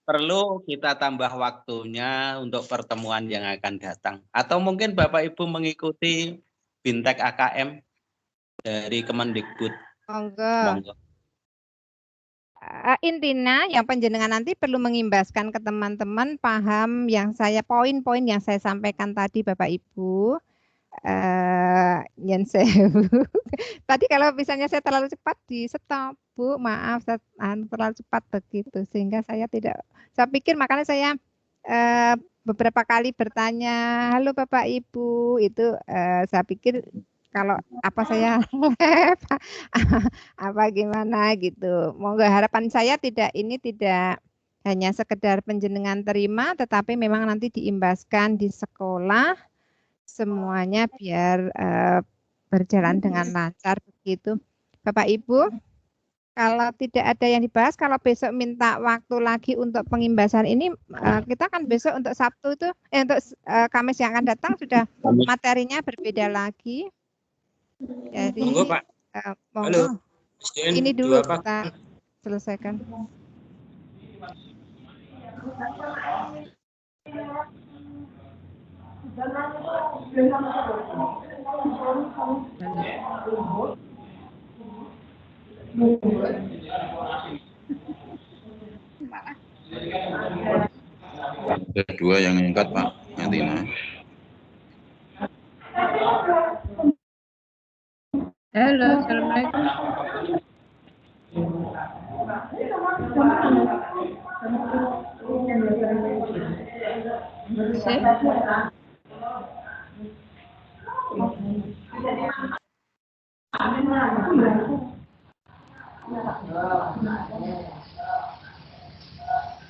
perlu kita tambah waktunya untuk pertemuan yang akan datang. Atau mungkin Bapak Ibu mengikuti Bintek AKM dari Kemendikbud. Monggo. Intinya yang penjenengan nanti perlu mengimbaskan ke teman-teman paham yang saya poin-poin yang saya sampaikan tadi Bapak Ibu. Nyun sewu. Tadi kalau misalnya saya terlalu cepat di stop Bu, maaf terlalu cepat begitu sehingga saya pikir makanya saya beberapa kali bertanya, halo Bapak Ibu, itu saya pikir kalau apa saya apa gimana gitu. Monggo harapan saya tidak hanya sekedar penjenengan terima, tetapi memang nanti diimbaskan di sekolah semuanya biar berjalan dengan lancar begitu. Bapak Ibu, kalau tidak ada yang dibahas, kalau besok minta waktu lagi untuk pengimbasan ini, kita kan besok untuk Sabtu itu, untuk Kamis yang akan datang sudah materinya berbeda lagi. Jadi, monggo Pak. Halo. Ini dulu kita selesaikan. Kedua yang angkat Pak Natina. Halo, assalamualaikum. Amin.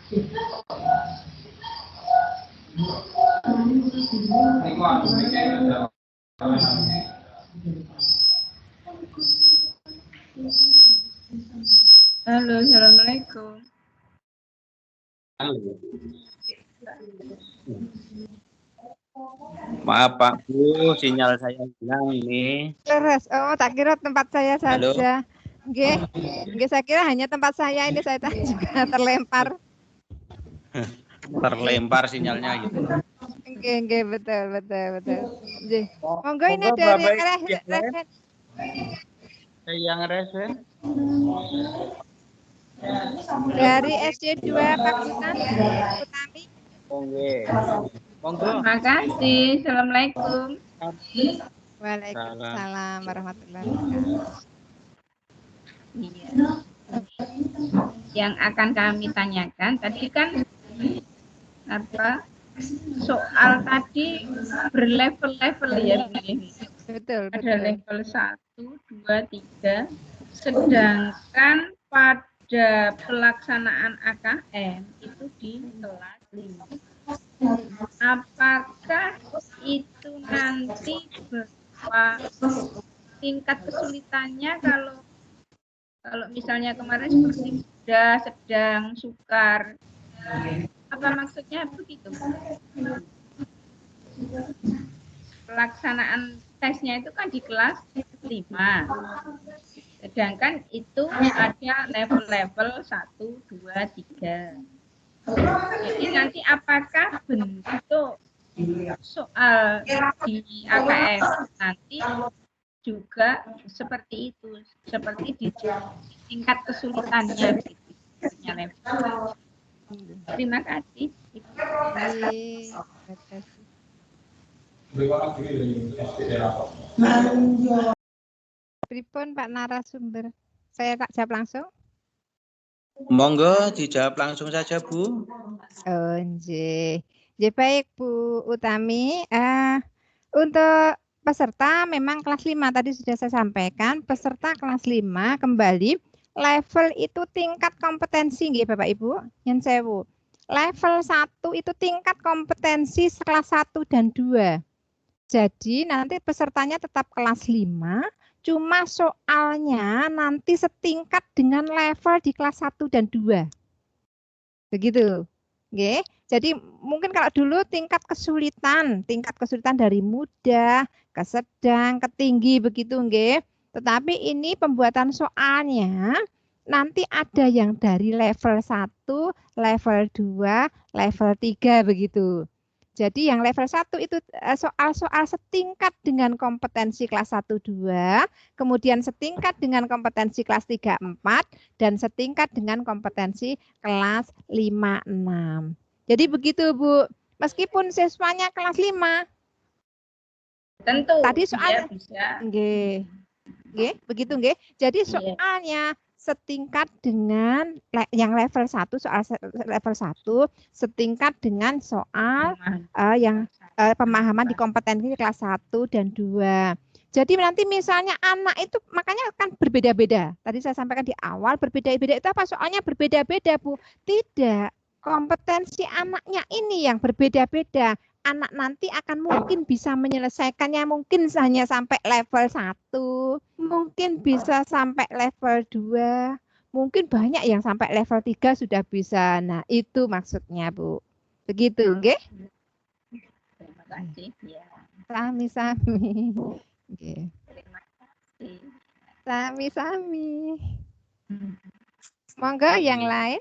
Halo, assalamualaikum. Maaf Pak Bu, sinyal saya hilang ini. Leres. Oh, tak kira tempat saya Halo. saja. Nggih. Nggih, saya kira hanya tempat saya ini saya juga terlempar. Terlempar sinyalnya gitu. Nggih, betul. Nggih. Monggo ini Monggo, dari Bapak, yang yang lain. resen. Yang resen. Dari SD 2 Pak Utami. Monggo. Terima kasih. Assalamualaikum. Waalaikumsalam warahmatullahi wabarakatuh. Iya. Yang akan kami tanyakan tadi kan apa soal tadi berlevel-level ya ini. Betul. Ada level 1, 2, 3. Sedangkan pada pelaksanaan AKM itu di kelas 5. Apakah itu nanti berupa tingkat kesulitannya kalau misalnya kemarin seperti mudah, sedang, sukar. Apa maksudnya begitu? Pelaksanaan tesnya itu kan di kelas 5. Sedangkan itu ada level-level 1, 2, 3. Jadi nanti apakah bentuk soal di AKM nanti juga seperti itu, seperti di tingkat kesulitannya begitu. Terima kasih. Pripun Pak narasumber? Saya tak jawab langsung. Monggo dijawab langsung saja Bu. Oh, nggih. Nggih baik Bu Utami. Untuk peserta memang kelas 5 tadi sudah saya sampaikan, peserta kelas 5 kembali level itu tingkat kompetensi nggih Bapak Ibu. Yen sewu. Level 1 itu tingkat kompetensi kelas 1 dan 2. Jadi nanti pesertanya tetap kelas 5, cuma soalnya nanti setingkat dengan level di kelas 1 dan 2. Begitu. Oke. Jadi mungkin kalau dulu tingkat kesulitan dari mudah ke sedang, ke tinggi begitu nggih. Tetapi ini pembuatan soalnya nanti ada yang dari level 1, level 2, level 3 begitu. Jadi yang level 1 itu soal-soal setingkat dengan kompetensi kelas 1, 2, kemudian setingkat dengan kompetensi kelas 3, 4, dan setingkat dengan kompetensi kelas 5, 6. Jadi begitu Bu, meskipun siswanya kelas 5. Tentu. Tadi soalnya bisa. Nggih. Nggih, begitu nggih. Jadi soalnya setingkat dengan yang level 1 soal level 1 setingkat dengan soal yang pemahaman di kompetensi kelas 1 dan 2. Jadi nanti misalnya anak itu makanya kan berbeda-beda. Tadi saya sampaikan di awal berbeda-beda itu apa? Soalnya berbeda-beda Bu. Tidak, kompetensi anaknya ini yang berbeda-beda. Anak nanti akan mungkin bisa menyelesaikannya mungkin hanya sampai level 1, mungkin bisa sampai level 2, mungkin banyak yang sampai level 3 sudah bisa. Nah, itu maksudnya, Bu. Begitu, nggih? Terima kasih. Ya. Sami-sami. Nggih. Terima kasih. Sami-sami. Monggo yang lain.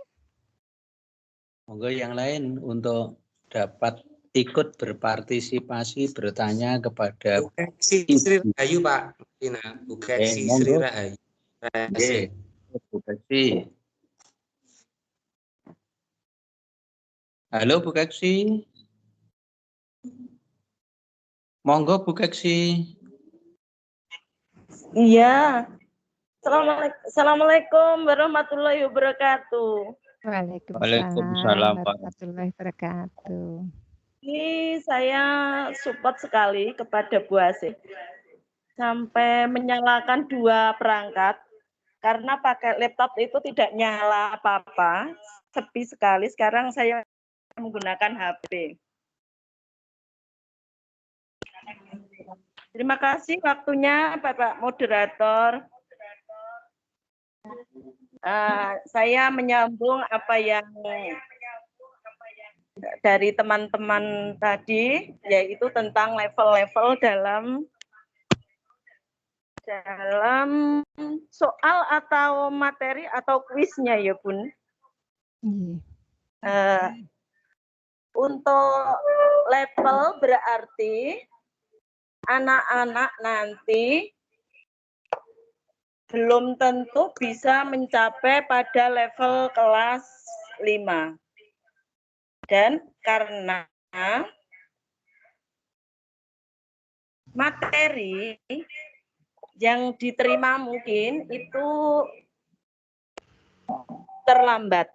Monggo yang lain untuk dapat ikut berpartisipasi bertanya kepada Bu Keksi Sri Rahayu Pak. Bu Keksi Sri Rahayu. Bu Keksi. Halo Bu Keksi. Monggo Bu Keksi. Iya. Assalamualaikum warahmatullahi wabarakatuh. Waalaikumsalam warahmatullahi wabarakatuh. Ini saya support sekali kepada Bu Asih. Sampai menyalakan 2 perangkat. Karena pakai laptop itu tidak nyala apa-apa. sepi sekali. Sekarang saya menggunakan HP. Terima kasih waktunya Bapak Moderator. Saya menyambung apa yang dari teman-teman tadi, yaitu tentang level-level dalam soal atau materi atau kuisnya ya Bun. Untuk level berarti anak-anak nanti belum tentu bisa mencapai pada level kelas 5. Dan karena materi yang diterima mungkin itu terlambat.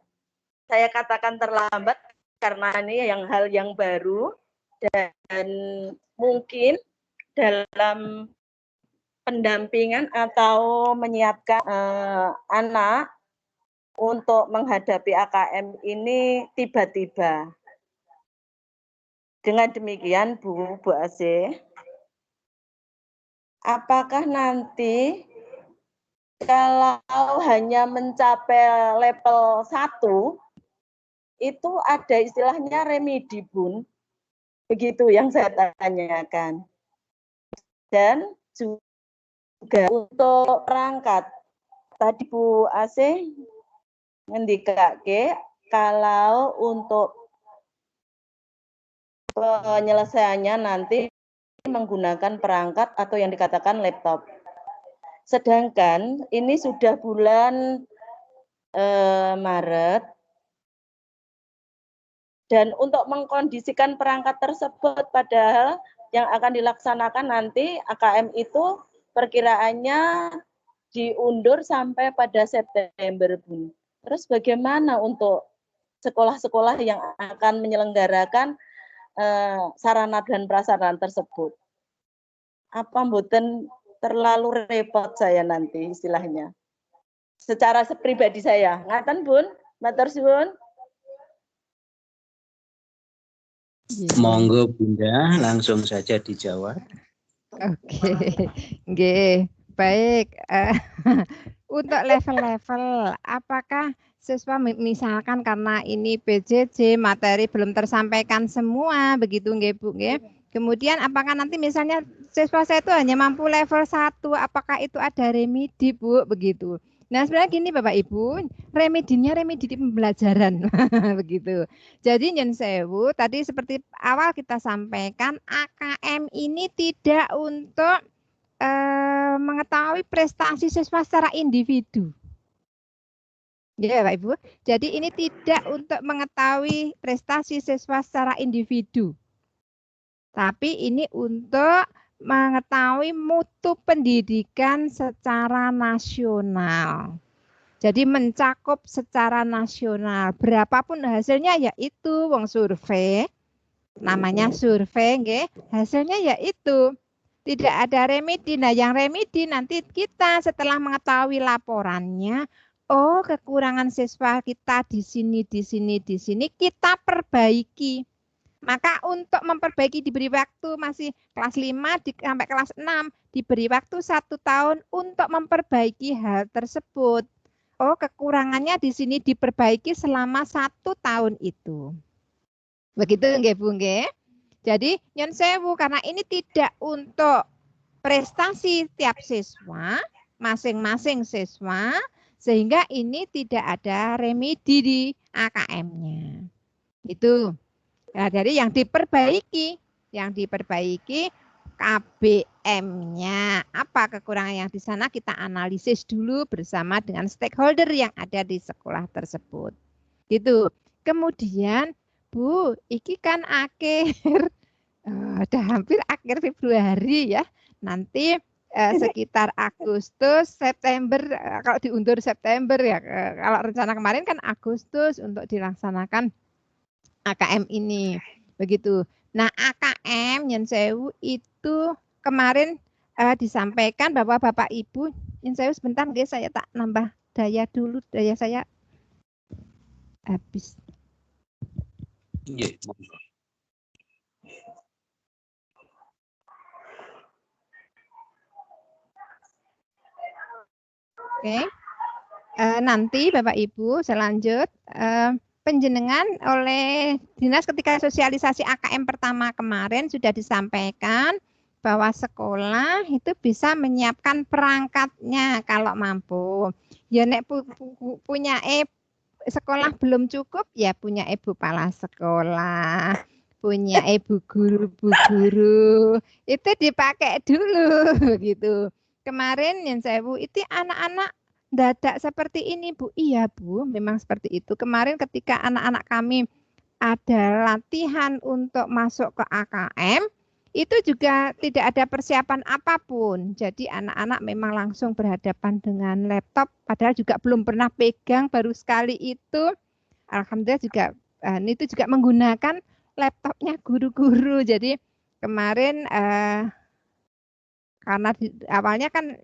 Saya katakan terlambat karena ini hal yang baru dan mungkin dalam pendampingan atau menyiapkan anak untuk menghadapi AKM ini tiba-tiba. Dengan demikian Bu Ase, apakah nanti kalau hanya mencapai level 1 itu ada istilahnya remedi Bun? Begitu yang saya tanyakan. Dan juga untuk perangkat, tadi Bu Ase ngendikake kalau untuk penyelesaiannya nanti menggunakan perangkat atau yang dikatakan laptop. Sedangkan ini sudah bulan Maret dan untuk mengkondisikan perangkat tersebut padahal yang akan dilaksanakan nanti AKM itu perkiraannya diundur sampai pada September, Bun. Terus bagaimana untuk sekolah-sekolah yang akan menyelenggarakan sarana dan prasarana tersebut? Apa mboten terlalu repot saya nanti istilahnya? Secara pribadi saya. Ngaten, Bun? Matur suwun. Monggo Bunda, langsung saja dijawab. Oke, nggih. Baik, untuk level-level, apakah siswa misalkan karena ini PJJ materi belum tersampaikan semua, begitu nggih Bu nggih. Kemudian apakah nanti misalnya siswa saya itu hanya mampu level 1, apakah itu ada remedi Bu, begitu. Nah sebenarnya gini Bapak Ibu, remedinya remedi di pembelajaran, begitu. Jadi nyun sewu, tadi seperti awal kita sampaikan, AKM ini tidak untuk mengetahui prestasi siswa secara individu. Ya Pak Ibu, jadi ini tidak untuk mengetahui prestasi siswa secara individu. Tapi ini untuk mengetahui mutu pendidikan secara nasional. Jadi mencakup secara nasional. Berapapun hasilnya yaitu wong survei. Namanya survei nggih, hasilnya yaitu tidak ada remedi. Nah, yang remedi nanti kita setelah mengetahui laporannya, oh kekurangan siswa kita di sini kita perbaiki. Maka untuk memperbaiki diberi waktu masih kelas 5 sampai kelas 6 diberi waktu 1 tahun untuk memperbaiki hal tersebut. Oh, kekurangannya di sini diperbaiki selama 1 tahun itu. Begitu nggih Bu nggih. Jadi nyun sewu karena ini tidak untuk prestasi tiap siswa, masing-masing siswa, sehingga ini tidak ada remedi di AKM-nya. Itu. Nah, jadi yang diperbaiki KBM-nya. Apa kekurangan yang di sana kita analisis dulu bersama dengan stakeholder yang ada di sekolah tersebut. Gitu. Kemudian Bu, iki kan akhir udah hampir akhir Februari ya. Nanti sekitar Agustus, September, kalau diundur September ya. Kalau rencana kemarin kan Agustus untuk dilaksanakan AKM ini, begitu. Nah, AKM nyun sewu itu kemarin disampaikan bahwa Bapak Ibu, nyun sewu sebentar nggih saya tak nambah daya dulu, daya saya. habis. Nggih. Oke. Nanti Bapak Ibu selanjut penjenengan oleh Dinas ketika sosialisasi AKM pertama kemarin sudah disampaikan bahwa sekolah itu bisa menyiapkan perangkatnya kalau mampu. Ya nek punya sekolah belum cukup ya punya ibu kepala sekolah, punya ibu guru, bu guru itu dipakai dulu gitu. Kemarin yang saya Bu itu anak-anak dadak seperti ini Bu. Iya Bu, memang seperti itu. Kemarin ketika anak-anak kami ada latihan untuk masuk ke AKM, itu juga tidak ada persiapan apapun. Jadi anak-anak memang langsung berhadapan dengan laptop, padahal juga belum pernah pegang, baru sekali itu. Alhamdulillah juga itu juga menggunakan laptopnya guru-guru. Jadi kemarin karena awalnya kan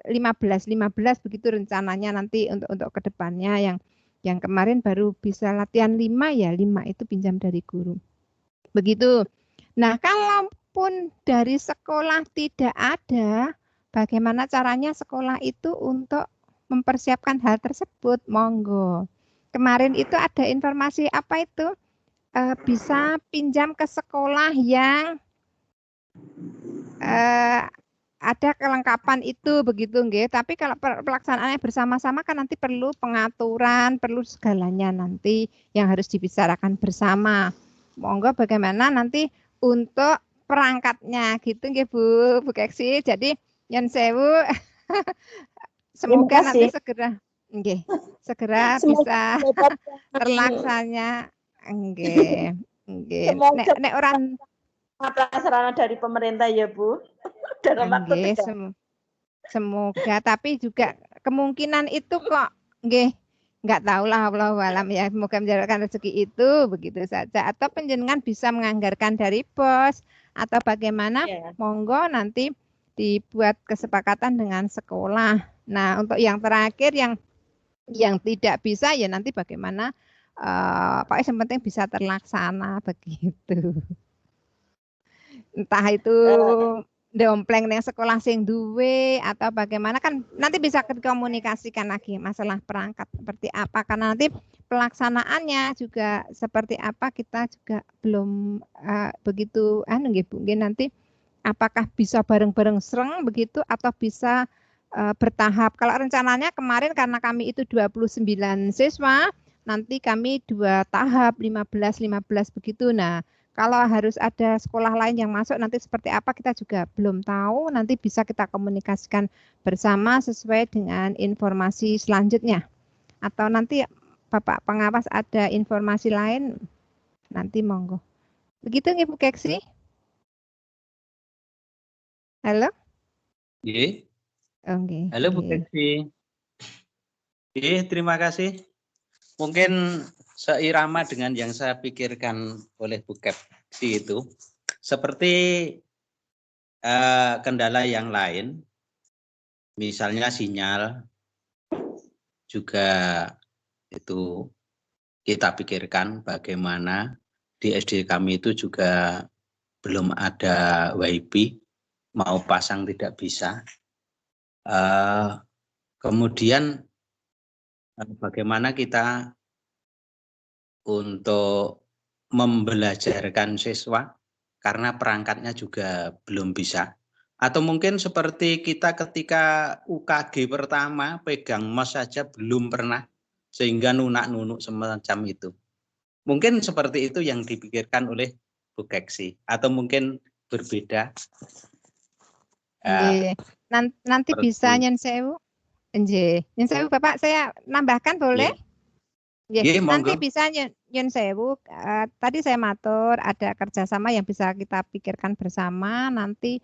15 begitu rencananya nanti untuk kedepannya yang kemarin baru bisa latihan 5 ya 5 itu pinjam dari guru. Begitu. Nah, kalaupun dari sekolah tidak ada, bagaimana caranya sekolah itu untuk mempersiapkan hal tersebut? Monggo. Kemarin itu ada informasi apa itu? Bisa pinjam ke sekolah yang ada kelengkapan itu begitu nggih. Tapi kalau pelaksanaannya bersama-sama kan nanti perlu pengaturan, perlu segalanya nanti yang harus dibicarakan bersama. Monggo bagaimana nanti untuk perangkatnya gitu nggih Bu Keksi. Jadi yen sewu semoga nanti segera bisa terlaksana nggih. Nek orang prasarana dari pemerintah ya Bu. Dalam waktu dekat. Semoga, tapi juga kemungkinan itu kok nggak tahu lah Allah alam ya, semoga menjalankan rezeki itu begitu saja, atau penjenengan bisa menganggarkan dari pos atau bagaimana, monggo nanti dibuat kesepakatan dengan sekolah. Nah untuk yang terakhir yang tidak bisa ya nanti bagaimana Pak yang penting bisa terlaksana begitu. Entah itu dompleng yang sekolah sing duwe atau bagaimana kan nanti bisa dikomunikasikan lagi masalah perangkat seperti apa, karena nanti pelaksanaannya juga seperti apa kita juga belum begitu mungkin nanti apakah bisa bareng-bareng sereng begitu atau bisa bertahap. Kalau rencananya kemarin karena kami itu 29 siswa, nanti kami 2 tahap 15 begitu. Nah, kalau harus ada sekolah lain yang masuk nanti seperti apa kita juga belum tahu. Nanti bisa kita komunikasikan bersama sesuai dengan informasi selanjutnya. Atau nanti Bapak pengawas ada informasi lain, nanti monggo. Begitu nggih Bu Keksi? Halo? Nggih. Oke. Halo Bu Keksi. Nggih, terima kasih. Mungkin seirama dengan yang saya pikirkan oleh Bu Keksi itu, seperti kendala yang lain, misalnya sinyal, juga itu kita pikirkan bagaimana di SD kami itu juga belum ada WiFi, mau pasang tidak bisa. Kemudian bagaimana kita untuk membelajarkan siswa karena perangkatnya juga belum bisa. Atau mungkin seperti kita ketika UKG pertama pegang mouse saja belum pernah sehingga nunak-nunuk semacam itu. Mungkin seperti itu yang dipikirkan oleh Bu Keksi atau mungkin berbeda. Nanti bisa nyen sewu. Nyen sewu Bapak saya nambahkan boleh? Nanti bisa nyen sewu. Tadi saya matur ada kerjasama yang bisa kita pikirkan bersama. Nanti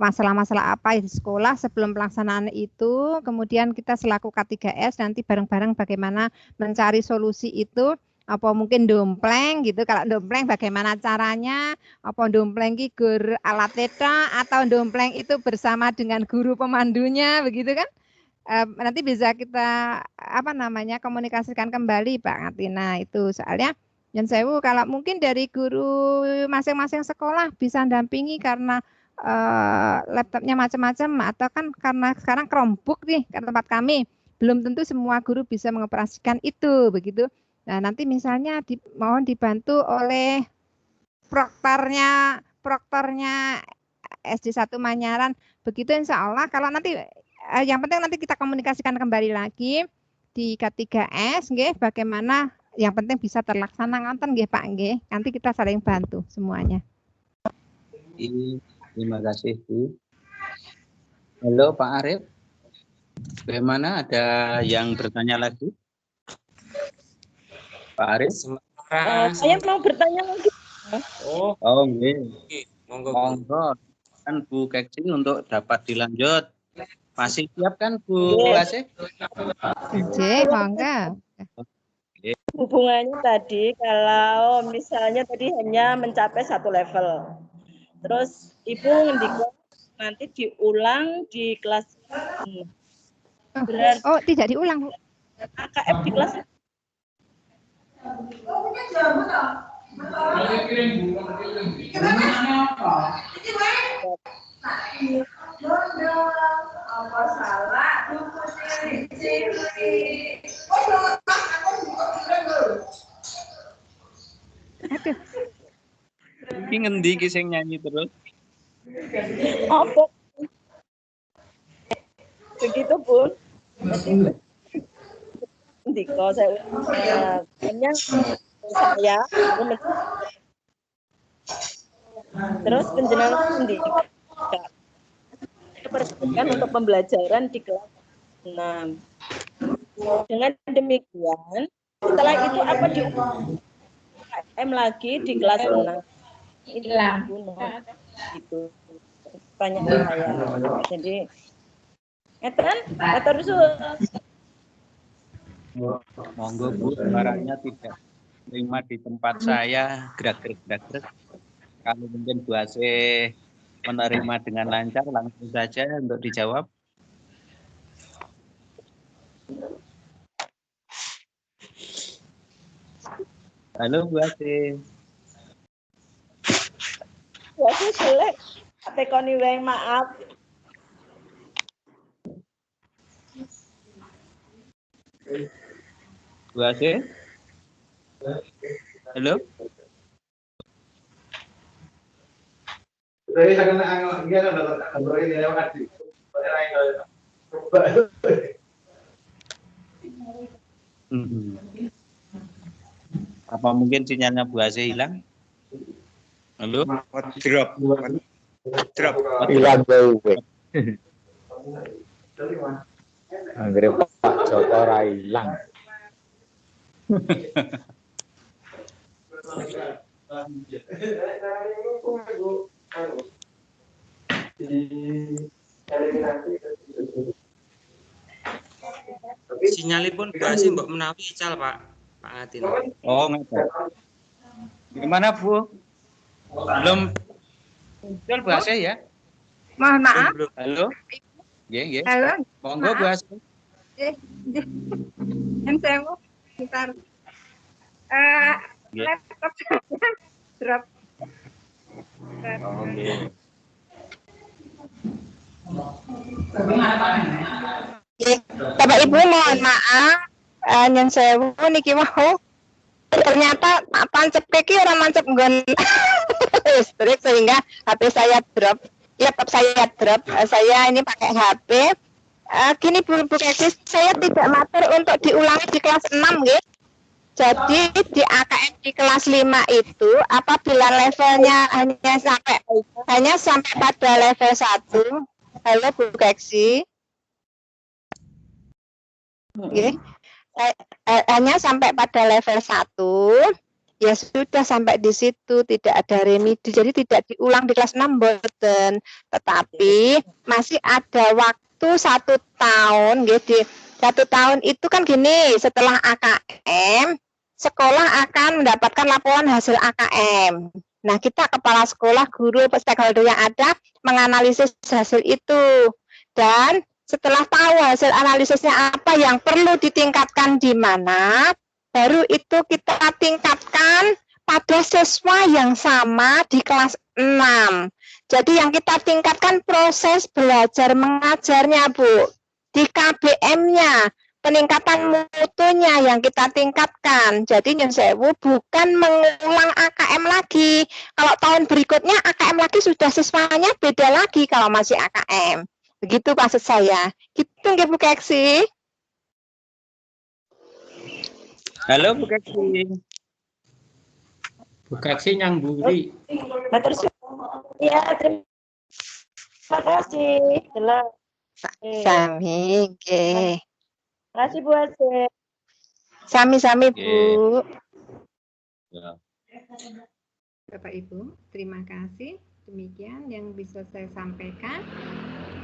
masalah-masalah apa di sekolah sebelum pelaksanaan itu, kemudian kita selaku K3S nanti bareng-bareng bagaimana mencari solusi itu. Apa mungkin dompleng gitu, kalau dompleng bagaimana caranya, apa dompleng ki gur alat teta atau dompleng itu bersama dengan guru pemandunya begitu kan. nanti bisa kita komunikasikan kembali Pak Ngatina itu soalnya Nyun sewu kalau mungkin dari guru masing-masing sekolah bisa dampingi karena laptopnya macam-macam atau kan karena sekarang Chromebook nih ke tempat kami belum tentu semua guru bisa mengoperasikan itu begitu. Nah nanti misalnya mohon dibantu oleh proktornya SD 1 Manyaran begitu insya Allah kalau nanti yang penting nanti kita komunikasikan kembali lagi di K3S nggih bagaimana yang penting bisa terlaksana ngonten nggih Pak nggih. Nanti kita saling bantu semuanya. Terima kasih Bu. Halo Pak Arif. Bagaimana ada yang bertanya lagi? Pak Arif. Saya mau bertanya lagi. Oh nggih. Monggo. Kan Bu Keksin untuk dapat dilanjut. Masih siap kan Bu Asih? Nggih, monggo. Hubungannya tadi kalau misalnya tadi hanya mencapai 1 level. Terus Ibu ngendika nanti diulang di kelas berarti tidak diulang Bu. AKM di kelas apa salah Iki ngendi ki sing nyanyi terus? Apa? Begitu Bu. Ndiko saya hanya saya terus penjelasan ndiko dipersiapkan untuk pembelajaran di kelas 6. Dengan demikian setelah itu apa di UKM lagi di kelas 6. Inilah itu banyak saya. Jadi terus monggo Bu, suaranya tidak terima di tempat saya, gerak-gerak. Kalau mungkin Bu Asih menerima dengan lancar, langsung saja untuk dijawab. Halo Bu Asih. Bu Asih selek, tekoni wae maaf. Bu Asih? Halo? Apa mungkin sinyalnya Bu Asih hilang? Halo? Drop. Hilang gue. Anggere Pak Joko ora ilang. Sinyalipun Bu Asih mbok menawi ical Pak Ngatin. Oh, nggak. Gimana Bu? Belum muncul Bu Asih ya? Mohon maaf. Halo? Nggih. Halo. Monggo Bu Asih. Yang saya mau bentar. Laptop saya drop. Nggih. Bapak Ibu mohon maaf, yang sewu niki mau ternyata pancep iki ora mancep nggon listrik sehingga HP saya drop, laptop saya drop. Saya ini pakai HP. Gini Bu Keksis, saya tidak matur untuk diulangi di kelas 6 nggih. Jadi di AKM di kelas 5 itu apabila levelnya hanya sampai pada level 1. Halo Bu Keksi. Okay. Hanya sampai pada level 1, ya sudah sampai di situ, tidak ada remedi, jadi tidak diulang di kelas 6 boten. Tetapi masih ada waktu 1 tahun, gitu. 1 tahun itu kan gini, setelah AKM, sekolah akan mendapatkan laporan hasil AKM. Nah, kita kepala sekolah, guru, stakeholder yang ada menganalisis hasil itu dan Setelah tahu hasil analisisnya apa yang perlu ditingkatkan di mana, baru itu kita tingkatkan pada siswa yang sama di kelas 6. Jadi yang kita tingkatkan proses belajar mengajarnya, Bu. Di KBM-nya, peningkatan mutunya yang kita tingkatkan. Jadi nyun sewu bukan mengulang AKM lagi. Kalau tahun berikutnya AKM lagi sudah siswanya beda lagi kalau masih AKM. Begitu maksud saya. Gitu nggih Bu Keksi. Halo Bu Keksi. Bu Keksi nyamburi. Ya, terima kasih. Jelas. Sami nggih. Terima kasih Bu Ade. Sami-sami Bu. Ya. Bapak Ibu, terima kasih. Demikian yang bisa saya sampaikan.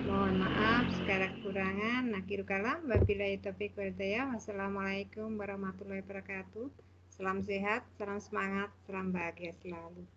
Mohon maaf segala kekurangan. Akhirul kalam. Wabillahi taufiq wal hidayah. Wassalamualaikum warahmatullahi wabarakatuh. Salam sehat, salam semangat, salam bahagia selalu.